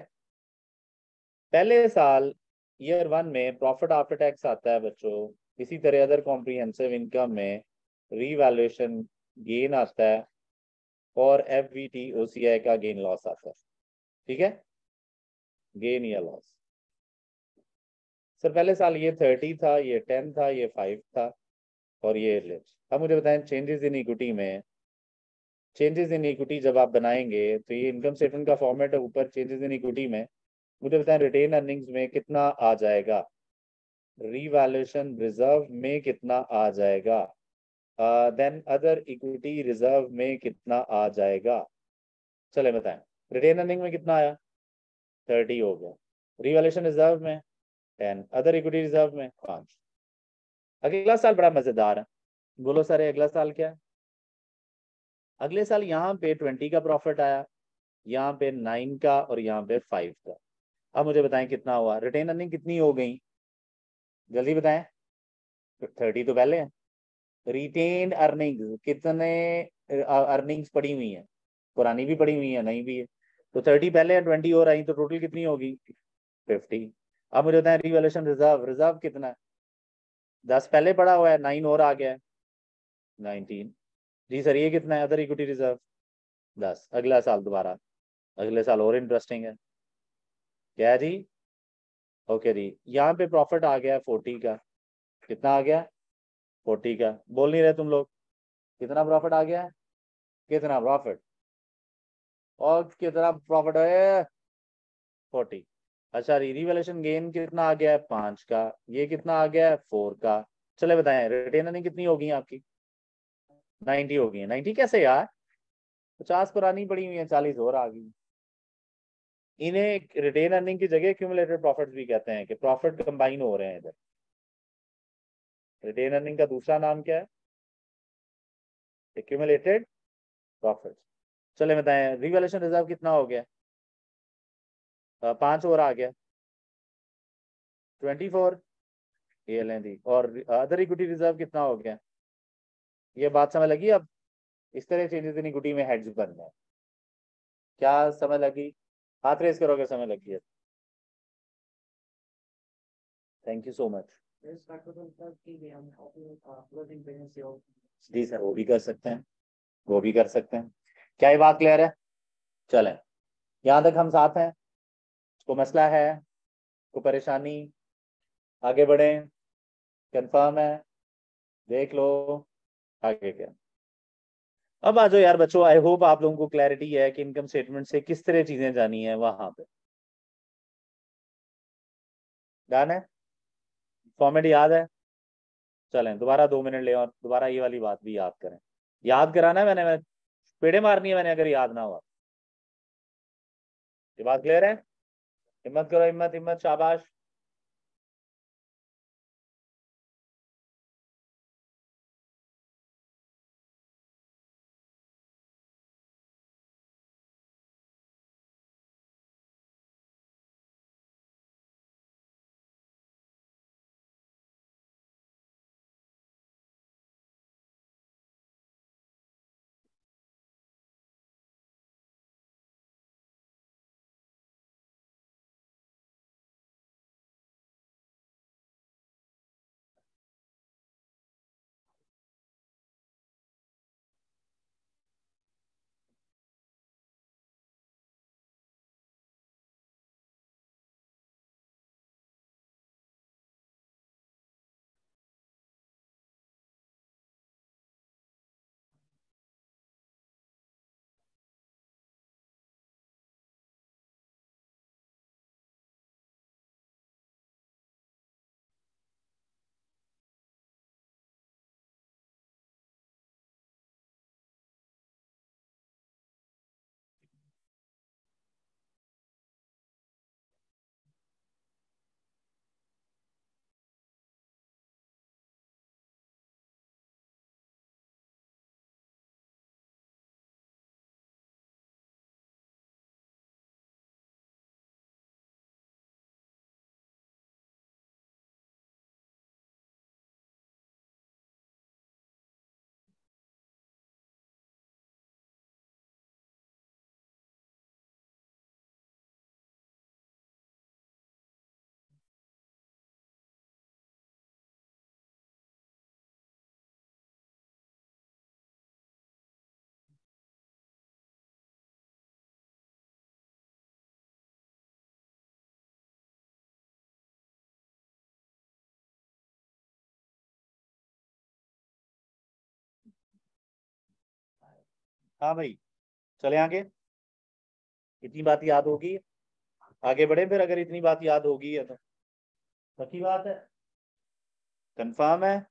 पहले साल ईयर 1 में प्रॉफिट आफ्टर टैक्स आता है बच्चों। इसी तरह अदर कॉम्प्रिहेंसिव इनकम में रीवैल्यूएशन गेन आता है, और एफवीटी ओसीआई का गेन लॉस आता है। ठीक है, गेन या लॉस। सर पहले साल ये 30 था, ये 10 था, ये 5 था, और ये लिप्स। अब मुझे बताएं चेंजेस इन इक्विटी में। चेंजेस इन इक्विटी जब आप बनाएंगे तो ये इनकम स्टेटमेंट का फॉर्मेट है, ऊपर चेंजेस इन इक्विटी में मुझे बताएं रिटेन अर्निंग्स में कितना आ जाएगा, रीवैल्यूएशन रिजर्व में कितना आ जाएगा, देन अदर इक्विटी रिजर्व में कितना आ जाएगा। चले बताएं। रिटेन अर्निंग में कितना आया, 30 हो गया। रीवैल्यूएशन रिजर्व में 10, अदर इक्विटी रिजर्व में 5। अगला साल बड़ा मजेदार है। बोलो सर अगला साल क्या है? अगले साल यहाँ पे 20 का प्रॉफिट आया, यहाँ पे 9 का, और यहाँ पे 5 का। अब मुझे बताएं कितना हुआ, रिटेन अर्निंग कितनी हो गई, जल्दी बताएं। 30 तो पहले है। रिटेन अर्निंग्स कितने अर्निंग्स पड़ी हुई है, पुरानी भी पड़ी हुई है, नई भी है। तो 30 पहले है, 20 और आई, तो टोटल कितनी होगी, 50। अब मुझे बताएं रिवैल्यूएशन रिजर्व, रिजर्व कितना है, 10 पहले पड़ा हुआ है, 9 और आ गया है, 19। जी सर ये कितना है, अदर इक्विटी रिजर्व 10। अगला साल दोबारा, अगले साल और इंटरेस्टिंग है। क्या है जी? ओके जी, यहाँ पे प्रॉफिट आ गया 40 का। कितना आ गया, 40 का। बोल नहीं रहे तुम लोग, कितना प्रॉफिट आ गया, कितना प्रॉफिट, और कितना प्रॉफिट है, 40। अच्छा रिवैल्यूएशन गेन कितना आ गया है, 5 का। ये कितना आ गया है, 4 का। चले बताएं रिटेन अर्निंग कितनी होगी आपकी, 90 होगी। 90 कैसे यार, 50 पुरानी पड़ी हुई है, 40 और आ गई। इन्हें रिटेन अर्निंग की जगह क्यूमुलेटेड प्रॉफिट्स भी कहते हैं, कि प्रॉफिट कंबाइन हो रहे हैं इधर। रिटेन अर्निंग का दूसरा नाम क्या है, एक्यूमुलेटेड प्रॉफिट। चले बताएं रिवैल्यूएशन रिजर्व कितना हो गया, 5 और आ गया, 24। ये लें दी। और अदर इक्विटी रिजर्व कितना हो गया, ये बात समझ लगी अब? इस तरह चेंजेस इन इक्विटी में हेड्स बनना है। क्या समझ लगी? हाथ रेस करोगे, समझ लगी है। Thank you so much. जी सर वो भी कर सकते हैं, वो भी कर सकते हैं। क्या ये बात क्लियर है? चलें, यहाँ तक हम साथ हैं। कोई मसला है, कोई परेशानी, आगे बढ़ें, कंफर्म है, देख लो आगे क्या। अब आ जाओ यार बच्चों, आई होप आप लोगों को क्लैरिटी है कि इनकम स्टेटमेंट से किस तरह चीजें जानी है वहां पे। डन है, फॉर्मेट याद है? चलें दोबारा 2 मिनट ले और दोबारा ये वाली बात भी याद करें। याद कराना है मैंने पेड़े मारनी है मैंने अगर याद ना हुआ। ये बात क्लियर है? हिम्मत करो, हिम्मत हिम्मत, शाबाश। हाँ भाई, चले आगे। इतनी बात याद होगी, आगे बढ़े फिर, अगर इतनी बात याद होगी है तो। पक्की बात है? कंफर्म है?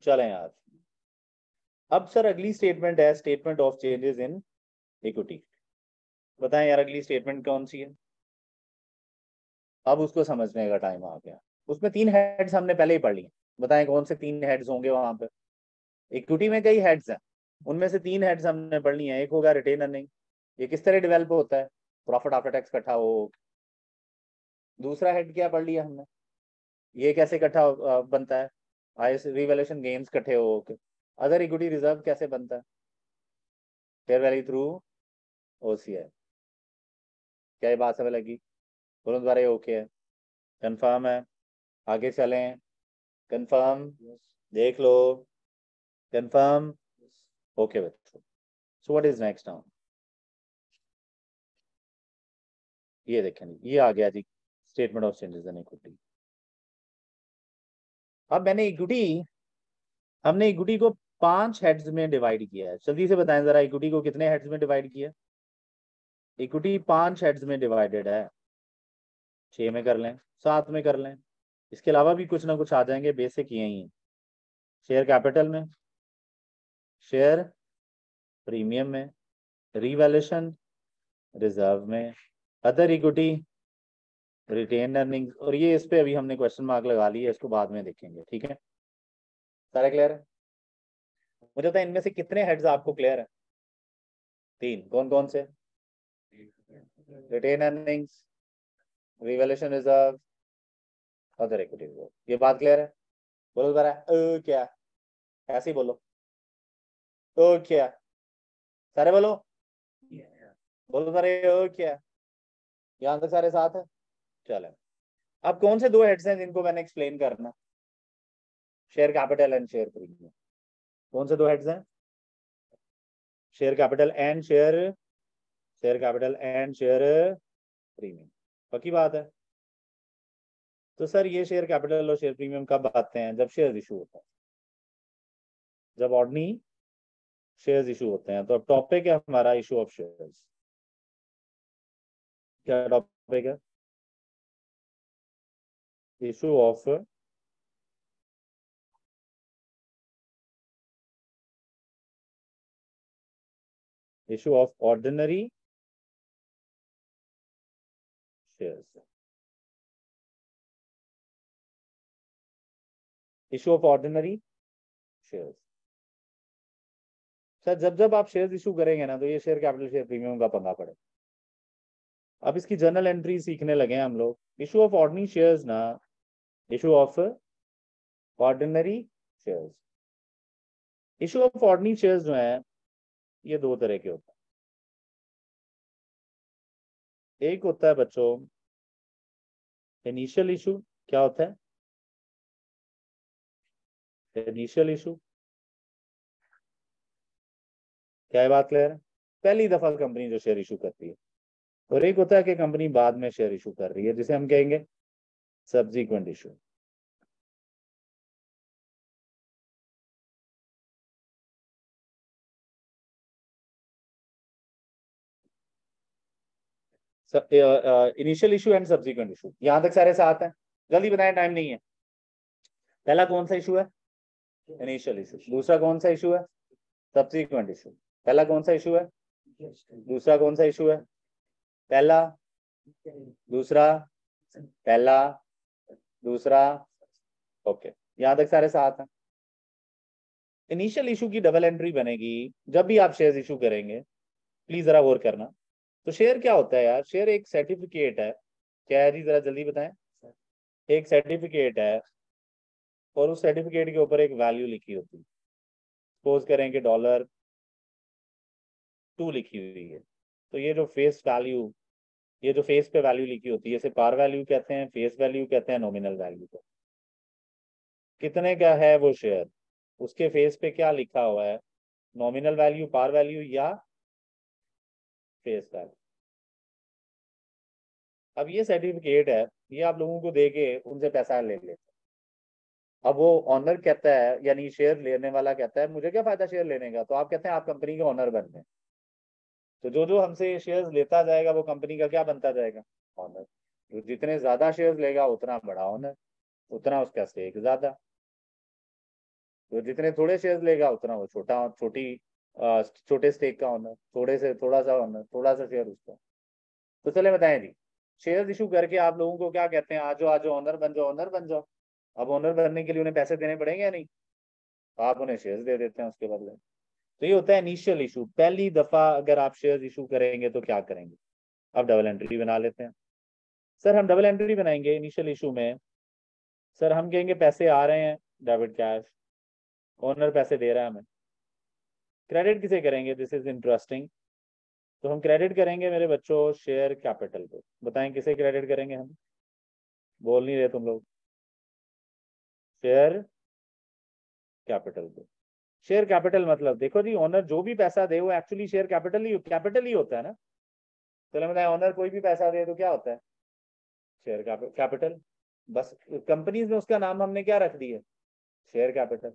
चलें यार। अब सर अगली स्टेटमेंट है statement of changes in equity. बताएं यार अगली स्टेटमेंट कौन सी है? अब उसको समझने का टाइम आ गया। उसमें 3 हेड्स हमने पहले ही पढ़ लिए। बताएं कौन से 3 हेड्स होंगे वहां पे? इक्विटी में कई हेड्स हैं, उनमें से 3 हेड्स हमने पढ़ लिए हैं। एक होगा रिटेन अर्निंग, ये किस तरह डेवलप होता है? प्रॉफिट आफ्टर टैक्स इकट्ठा हो। दूसरा हेड क्या पढ़ लिया हमने? ये कैसे इकट्ठा बनता है? आई रिवैल्यूएशन गेन्स इकट्ठे हो। अदर इक्विटी रिजर्व कैसे बनता है? Fair value through OCI. क्या ये बात समझ लगी? बोलो दोबारा, ये ओके है? कंफर्म है? आगे चलें? कंफर्म? देख लो। कंफर्म? ओके बच्चों, so what is next now? ये देखें जी, ये आ गया जी statement of changes in equity. अब हमने इक्विटी को 5 हेड्स में डिवाइड किया है। जल्दी से बताएं जरा, इक्विटी को कितने हेड्स में डिवाइड किया? इक्विटी 5 हेड्स में डिवाइडेड है। 6 में कर लें, 7 में कर लें, इसके अलावा भी कुछ ना कुछ आ जाएंगे, बेसिक यही है। शेयर कैपिटल में, शेयर प्रीमियम में, रीवैल्यूएशन रिजर्व में, अदर इक्विटी, रिटेन अर्निंग्स। और ये इस पे अभी हमने क्वेश्चन मार्क लगा लिया, इसको बाद में देखेंगे, ठीक है? सारे क्लियर है? मुझे बताएं इनमें से कितने हेड्स आपको क्लियर है? 3। कौन कौन से? Retain earnings, revaluation reserve, other equity reserve. ये बात क्लियर है? बोलो दोबारा, क्या? ऐसे ही बोलो, क्या? सारे बोलो, बोलो सारे, क्या? यहाँ तक सारे साथ है? चले। अब कौन से 2 हेड्स हैं जिनको मैंने एक्सप्लेन करना? Share capital and share premium. कौन से 2 हेड्स हैं? Share capital and share capital and share premium. पक्की बात है? तो सर ये शेयर कैपिटल और शेयर प्रीमियम कब आते हैं? जब शेयर इशू होता है, जब ऑर्डनरी शेयर्स इशू होते हैं। तो अब टॉपिक है हमारा इशू ऑफ शेयर्स। क्या टॉपिक है? Issue of ordinary shares. Issue of ordinary shares. Sir जब जब आप शेयर्स इशू करेंगे ना तो ये शेयर कैपिटल शेयर प्रीमियम का पंगा पड़े। अब इसकी जर्नल एंट्री सीखने लगे हैं हम लोग। इशू ऑफ ऑर्डिनरी शेयर्स ना, issue of ordinary shares, issue of ordinary shares जो है ये दो तरह के होते हैं। एक होता है बच्चों इनिशियल इशू। क्या होता है इनिशियल इशू? क्या है बात क्लियर है? पहली दफा कंपनी जो शेयर इशू करती है। और एक होता है कि कंपनी बाद में शेयर इशू कर रही है, जिसे हम कहेंगे subsequent issue. Initial issue and subsequent issue, यहां तक सारे साथ हैं? जल्दी बताएं, टाइम नहीं है। पहला कौन सा इशू है? Initial issue. दूसरा कौन सा इशू है? Subsequent issue. पहला कौन सा इशू है? दूसरा कौन सा इशू है? पहला, दूसरा, पहला, दूसरा। ओके, यहां तक सारे साथ हैं। इनिशियल इशू की डबल एंट्री बनेगी जब भी आप शेयर इशू करेंगे। प्लीज जरा गौर करना। तो शेयर क्या होता है यार? शेयर एक सर्टिफिकेट है। क्या है जी, जरा जल्दी बताएं। एक सर्टिफिकेट है और उस सर्टिफिकेट के ऊपर एक वैल्यू लिखी होती है। सपोज करें कि $2 लिखी हुई है। तो ये जो फेस वैल्यू, ये जो फेस पे वैल्यू लिखी होती है इसे पार वैल्यू कहते हैं, फेस वैल्यू कहते हैं, नॉमिनल वैल्यू कहते हैं। कितने का है वो शेयर, उसके फेस पे क्या लिखा हुआ है, नॉमिनल वैल्यू, पार वैल्यू या फेस वैल्यू। अब ये सर्टिफिकेट है, ये आप लोगों को देके उनसे पैसा ले लेते हैं। अब वो ऑनर कहता है, यानी शेयर लेने वाला कहता है मुझे क्या फायदा शेयर लेने का, तो आप कहते हैं आप कंपनी के ऑनर बन गए। तो जो जो हमसे शेयर्स लेता जाएगा वो कंपनी का क्या बनता जाएगा? ऑनर। तो जितने ज्यादा शेयर्स लेगा उतना बड़ा ऑनर, उतना उसका स्टेक ज्यादा। तो जितने थोड़े शेयर्स लेगा उतना वो छोटे स्टेक का ऑनर, थोड़े से थोड़ा सा ऑनर, थोड़ा सा शेयर उसका। तो चले बताएं जी, शेयर्स इशू करके आप लोगों को क्या कहते हैं? आजो आजो ऑनर बन जाओ, ऑनर बन जाओ। अब ऑनर बनने के लिए उन्हें पैसे देने पड़ेंगे या नहीं? आप उन्हें शेयर्स दे देते हैं उसके बदले। तो ये होता है इनिशियल इशू। पहली दफा अगर आप शेयर्स इशू करेंगे तो क्या करेंगे? अब डबल एंट्री बना लेते हैं। सर हम डबल एंट्री बनाएंगे इनिशियल इशू में। सर हम कहेंगे पैसे आ रहे हैं, डेबिट कैश, ओनर पैसे दे रहा है हमें। क्रेडिट किसे करेंगे? This is interesting. तो हम क्रेडिट करेंगे मेरे बच्चों शेयर कैपिटल को। बताएं किसे क्रेडिट करेंगे हम? बोल नहीं रहे तुम लोग। शेयर कैपिटल को। शेयर कैपिटल मतलब देखो जी, ओनर जो भी पैसा दे वो एक्चुअली शेयर कैपिटल ही होता है ना। चलो बताएं, ओनर कोई भी पैसा दे तो क्या होता है? Share capital. बस कंपनीज में उसका नाम हमने क्या रख दिया? Share capital.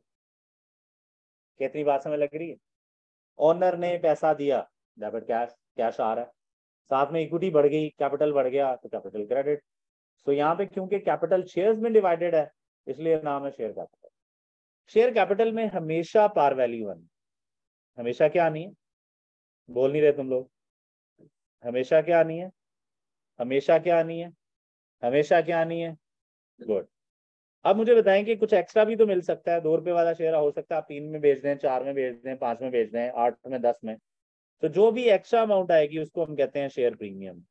कितनी बात समझ लग रही है? ओनर ने पैसा दिया, डेबिट कैश, कैश आ रहा है। साथ में इक्विटी बढ़ गई, कैपिटल बढ़ गया तो कैपिटल क्रेडिट। तो यहाँ पे क्योंकि कैपिटल शेयर्स में डिवाइडेड है इसलिए नाम है शेयर कैपिटल। शेयर कैपिटल में हमेशा पार वैल्यू आनी। हमेशा क्या आनी है? बोल नहीं रहे तुम लोग। हमेशा क्या आनी है? हमेशा क्या आनी है? हमेशा क्या आनी है? गुड। अब मुझे बताएं कि कुछ एक्स्ट्रा भी तो मिल सकता है। ₹2 वाला शेयर हो सकता है आप 3 में बेच दें, 4 में बेच दें, 5 में बेच दें, 8 में, 10 में। तो जो भी एक्स्ट्रा अमाउंट आएगी उसको हम कहते हैं शेयर प्रीमियम।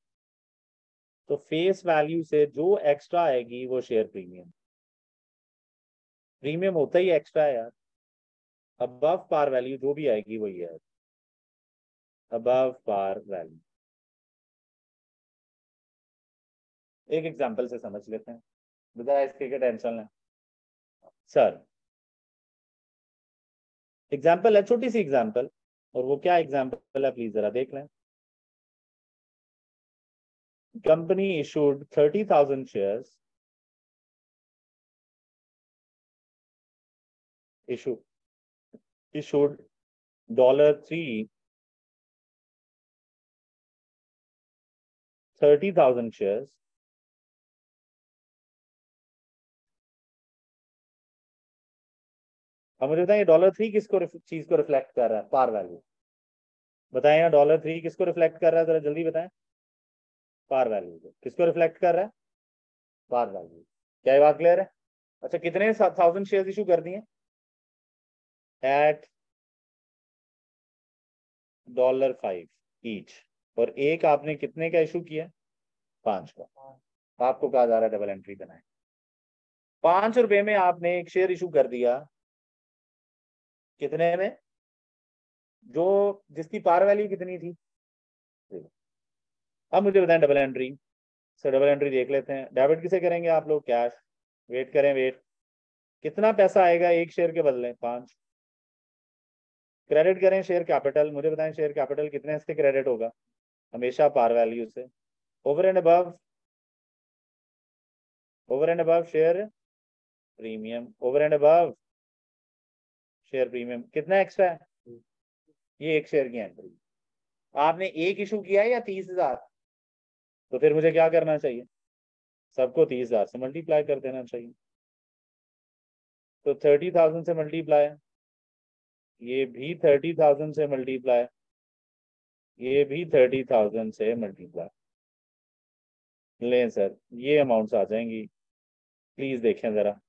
तो फेस वैल्यू से जो एक्स्ट्रा आएगी वो शेयर प्रीमियम। प्रीमियम होता ही एक्स्ट्रा है यार। अबव पार वैल्यू जो भी आएगी वही है, अबव पार वैल्यू। एक एग्जांपल से समझ लेते हैं, बताया इसके क्या टेंशन है सर। एग्जाम्पल है, छोटी सी एग्जाम्पल। और वो क्या एग्जाम्पल है प्लीज जरा देख लें। Company issued 30,000 shares, issue issued $3, 30,000 shares अब मुझे बताएं $3 किसको चीज को रिफ्लेक्ट कर रहा है? Par value. बताएं $3 किसको रिफ्लेक्ट कर रहा है? जरा जल्दी बताएं। पार वैल्यू को किसको रिफ्लेक्ट कर रहा है? Par value. क्या ये बात क्लियर है? अच्छा, कितने 1000 शेयर इशू कर दिए एट $5 ईच, और एक आपने कितने का इशू किया? 5 का। आपको कहा जा रहा है डबल एंट्री बनाए। ₹5 में आपने एक शेयर इशू कर दिया, कितने में? जो जिसकी पार वैल्यू कितनी थी? अब मुझे बताएं double entry. Sir double entry देख लेते हैं। डेबिट किसे करेंगे आप लोग? कैश। वेट करें, वेट। कितना पैसा आएगा एक शेयर के बदले? 5। क्रेडिट करें शेयर कैपिटल। मुझे बताएं शेयर कैपिटल कितने से क्रेडिट होगा? हमेशा पार वैल्यू से। Over and above, over and above share premium, over and above share premium. कितना एक्स्ट्रा है? ये एक शेयर की एंट्री। आपने एक इशू किया है या 30,000? तो फिर मुझे क्या करना चाहिए? सबको 30,000 से मल्टीप्लाई कर देना चाहिए। तो 30,000 से मल्टीप्लाई, ये भी 30,000 से मल्टीप्लाई, ये भी 30,000 से मल्टीप्लाई। लें सर, ये अमाउंट्स आ जाएंगी। प्लीज देखें जरा।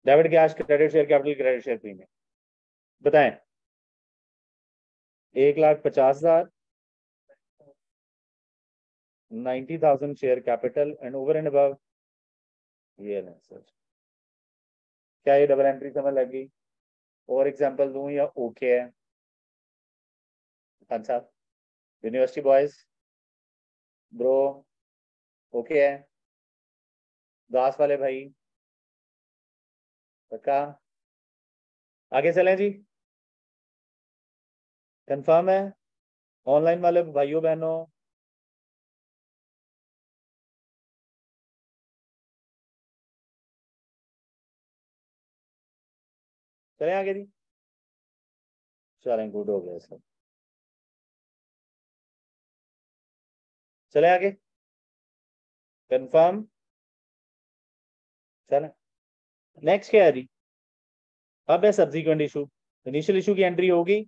Debit cash, credit share capital, credit share premium. बताएं। 1,50,000, 90,000 share capital and over and above. ये लें सर। क्या ये डबल एंट्री समझ लगी? और एग्जांपल दूं या ओके है? खान साहब, यूनिवर्सिटी बॉयज, ब्रो, ओके है? दास वाले भाई, पक्का? आगे चलें जी? कंफर्म है? ऑनलाइन वाले भाइयों बहनों, चलें आगे जी? चलें, गुड हो गया सर। चलें आगे? कंफर्म? चलें। नेक्स्ट क्या है जी? अब है सब्सिक्वेंट इशू। इनिशियल इशू की एंट्री होगी,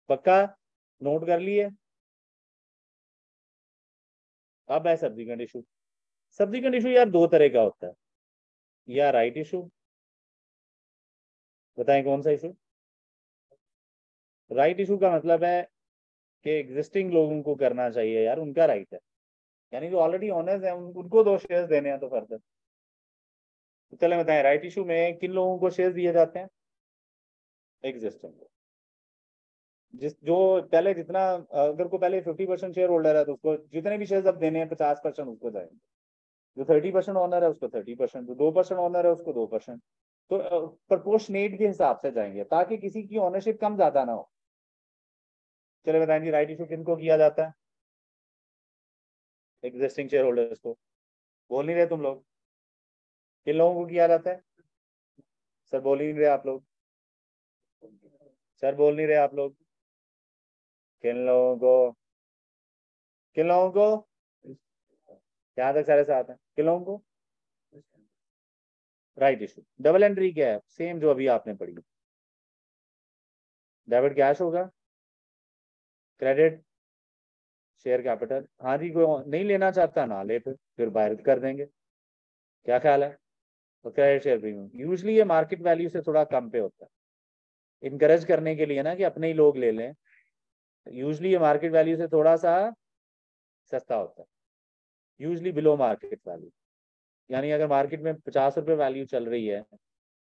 पक्का? नोट कर लिए? अब है सब्सिक्वेंट इशू। सब्सिक्वेंट इशू यार दो तरह का होता है, या राइट इशू। बताएं कौन सा इशू? राइट इशू का मतलब है कि एग्जिस्टिंग लोगों को करना चाहिए यार, उनका राइट है। यानी जो ऑलरेडी ऑनर्स है उनको दो शेयर्स देने हैं तो फर्दर। तो चले बताएं, राइट इशू में किन लोगों को शेयर्स दिए जाते हैं? एग्जिस्टिंग। जिस जो पहले जितना, अगर को पहले 50% शेयर होल्डर है तो उसको जितने भी शेयर अब देने हैं 50% उसको जाएंगे। जो 30% ऑनर है उसको 30%, जो 2% ऑनर है उसको 2%। तो प्रपोर्शनेट के हिसाब से जाएंगे ताकि किसी की ऑनरशिप कम ज्यादा ना हो। चले बताएं जी, राइट इशू किनको किया जाता है? एग्जिस्टिंग शेयर होल्डर्स को। बोल नहीं रहे तुम लोग? किन लोगों को किया जाता है? सर बोल ही नहीं रहे आप लोग। सर बोल नहीं रहे आप लोग। किन लोगों को? किन लोगों को? यहाँ तक सारे साथ हैं। किन लोगों को? Right issue. डबल एंट्री क्या है? सेम जो अभी आपने पढ़ी। डेबिट कैश होगा, क्रेडिट शेयर कैपिटल। हाँ जी, कोई नहीं लेना चाहता ना ले, फिर बाहर कर देंगे। क्या ख्याल है? तो क्रेडिट शेयर प्रीमियम यूजली ये मार्केट वैल्यू से थोड़ा कम पे होता है, इनकरेज करने के लिए ना कि अपने ही लोग ले लें। यूजली ये मार्केट वैल्यू से थोड़ा सा सस्ता होता है, यूजली बिलो मार्केट वैल्यू। यानी अगर मार्केट में ₹50 वैल्यू चल रही है,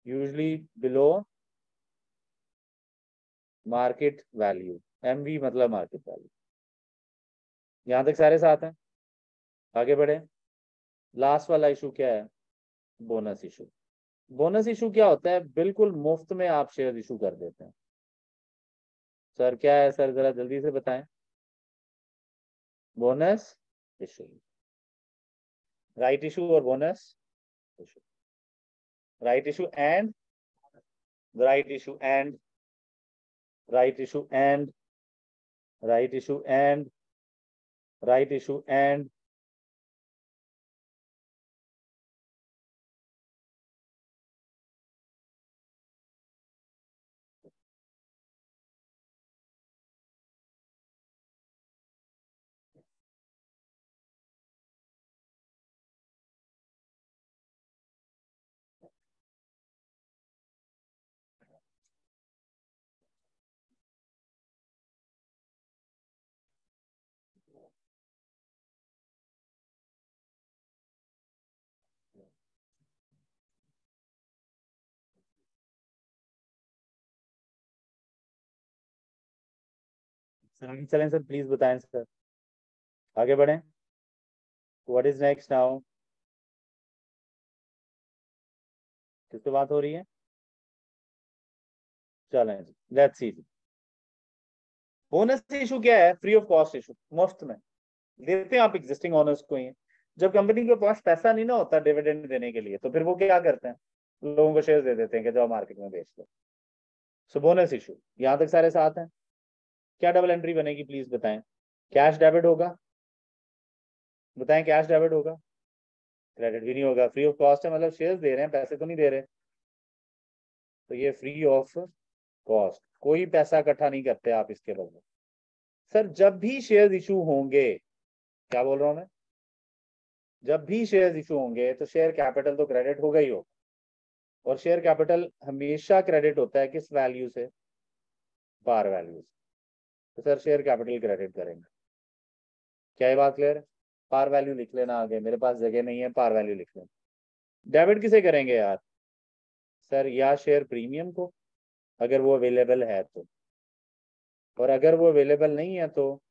usually below market value. MV मतलब मार्केट वैल्यू। यहाँ तक सारे साथ हैं? आगे बढ़े। लास्ट वाला इशू क्या है? Bonus issue. बोनस इशू क्या होता है? बिल्कुल मुफ्त में आप शेयर इशू कर देते हैं। सर क्या है सर, जरा जल्दी से बताएं। बोनस इशू, राइट इशू और bonus issue. Right issue and, right issue and, right issue and, right issue and, right issue and. Sir आगे चलें सर, प्लीज बताएं सर, आगे बढ़ें। What is next now? किससे बात हो रही है? चलें जी, लेट्स सी। बोनस इशू क्या है? फ्री ऑफ कॉस्ट इशू, मुफ्त में देते हैं आप एग्जिस्टिंग ओनर्स को ही। जब कंपनी के पास पैसा नहीं ना होता डिविडेंड देने के लिए, तो फिर वो क्या करते हैं, लोगों को शेयर दे देते हैं कि जाओ मार्केट में बेच लो। सो बोनस इशू, यहाँ तक सारे साथ हैं। क्या डबल एंट्री बनेगी प्लीज बताएं? कैश डेबिट होगा? बताएं, कैश डेबिट होगा? क्रेडिट भी नहीं होगा, फ्री ऑफ कॉस्ट है, मतलब शेयर दे रहे हैं, पैसे तो नहीं दे रहे। तो ये फ्री ऑफ कॉस्ट, कोई पैसा इकट्ठा नहीं करते आप इसके बदले। सर जब भी शेयर इशू होंगे, क्या बोल रहा हूं मैं, जब भी शेयर इशू होंगे तो शेयर कैपिटल तो क्रेडिट होगा ही होगा। और शेयर कैपिटल हमेशा क्रेडिट होता है किस वैल्यू से? पार वैल्यू से। तो सर शेयर कैपिटल क्रेडिट करेंगे। क्या ये बात क्लियर है? पार वैल्यू लिख लेना आगे, मेरे पास जगह नहीं है, पार वैल्यू लिख लेना। डेबिट किसे करेंगे यार? सर या शेयर प्रीमियम को, अगर वो अवेलेबल है तो, और अगर वो अवेलेबल नहीं है तो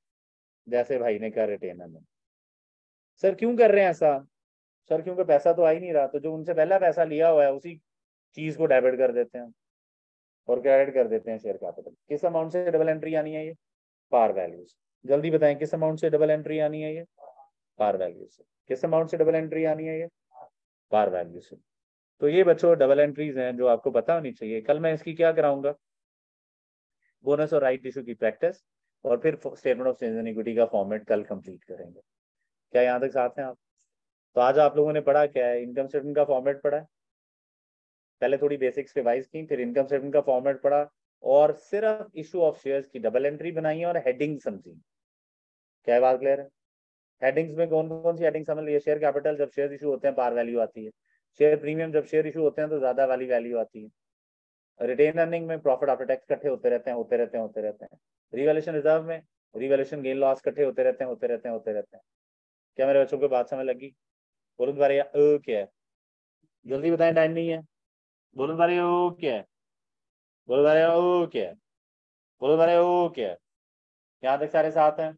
जैसे भाई ने कहा रिटेनर में। सर क्यों कर रहे हैं ऐसा? सर क्योंकि पैसा तो आ ही नहीं रहा, तो जो उनसे पहला पैसा लिया हुआ है उसी चीज को डेबिट कर देते हैं और क्रेडिट कर देते हैं शेयर कैपिटल। किस अमाउंट से डबल एंट्री आनी है ये? पार वैल्यू से। जल्दी बताएं किस अमाउंट से डबल एंट्री आनी है ये? पार वैल्यू से। किस अमाउंट से डबल एंट्री आनी है ये? पार वैल्यू से। तो ये बच्चों डबल एंट्रीज हैं जो आपको पता होनी चाहिए। कल मैं इसकी क्या कराऊंगा, बोनस और राइट इशू की प्रैक्टिस, और फिर statement of change in equity का फॉर्मेट कल कंप्लीट करेंगे। क्या यहाँ तक साथ हैं आप? तो आज आप लोगों ने पढ़ा क्या है? इनकम स्टेटमेंट का फॉर्मेट पढ़ा है, पहले थोड़ी बेसिक्स रिवाइज की, फिर इनकम स्टेटमेंट का फॉर्मेट पढ़ा, और सिर्फ इशू ऑफ शेयर्स की डबल एंट्री बनाई है और हेडिंग समझी। क्या बात क्लियर है? हेडिंग्स में कौन कौन सी हेडिंग समझ लीजिए? शेयर कैपिटल जब शेयर इशू होते हैं पार वैल्यू आती है। शेयर प्रीमियम जब शेयर इशू होते हैं तो ज्यादा वाली वैल्यू आती है। रिटेन अर्निंग में प्रॉफिट आफ्टर टैक्स इकट्ठे होते रहते हैं, होते रहते हैं, होते रहते हैं। रिवैल्यूएशन रिजर्व में रिवैल्यूएशन गेन लॉस इकट्ठे होते रहते हैं, होते रहते हैं, होते रहते हैं। क्या मेरे बच्चों को बात समझ लगी? बोलो दोबारा, क्या है? जल्दी बताएं, टाइम नहीं है। बोलो दोबारा, ओ क्या है? बोलो दोबारा, ओ क्या है? बोलो दोबारा, ओ क्या है? यहाँ तक सारे साथ हैं।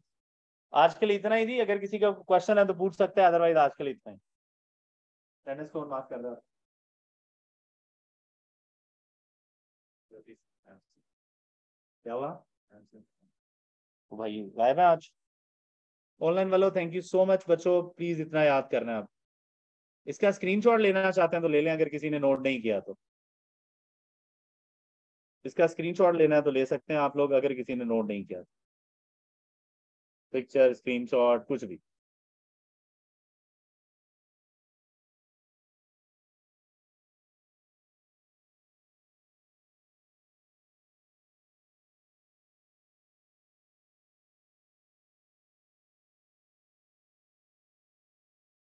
आज के लिए इतना ही थी, अगर किसी का क्वेश्चन है तो पूछ सकते हैं, अदरवाइज आज के लिए इतना ही। अटेंडेंस कौन मार्क कर रहा है? क्या हुआ? तो भाई गायब है आज ऑनलाइन वालों। थैंक यू सो मच बच्चों, प्लीज इतना याद करना है आप। इसका स्क्रीनशॉट लेना चाहते हैं तो ले लें, अगर किसी ने नोट नहीं किया तो। इसका स्क्रीनशॉट लेना है तो ले सकते हैं आप लोग, अगर किसी ने नोट नहीं किया। पिक्चर, स्क्रीनशॉट, कुछ भी।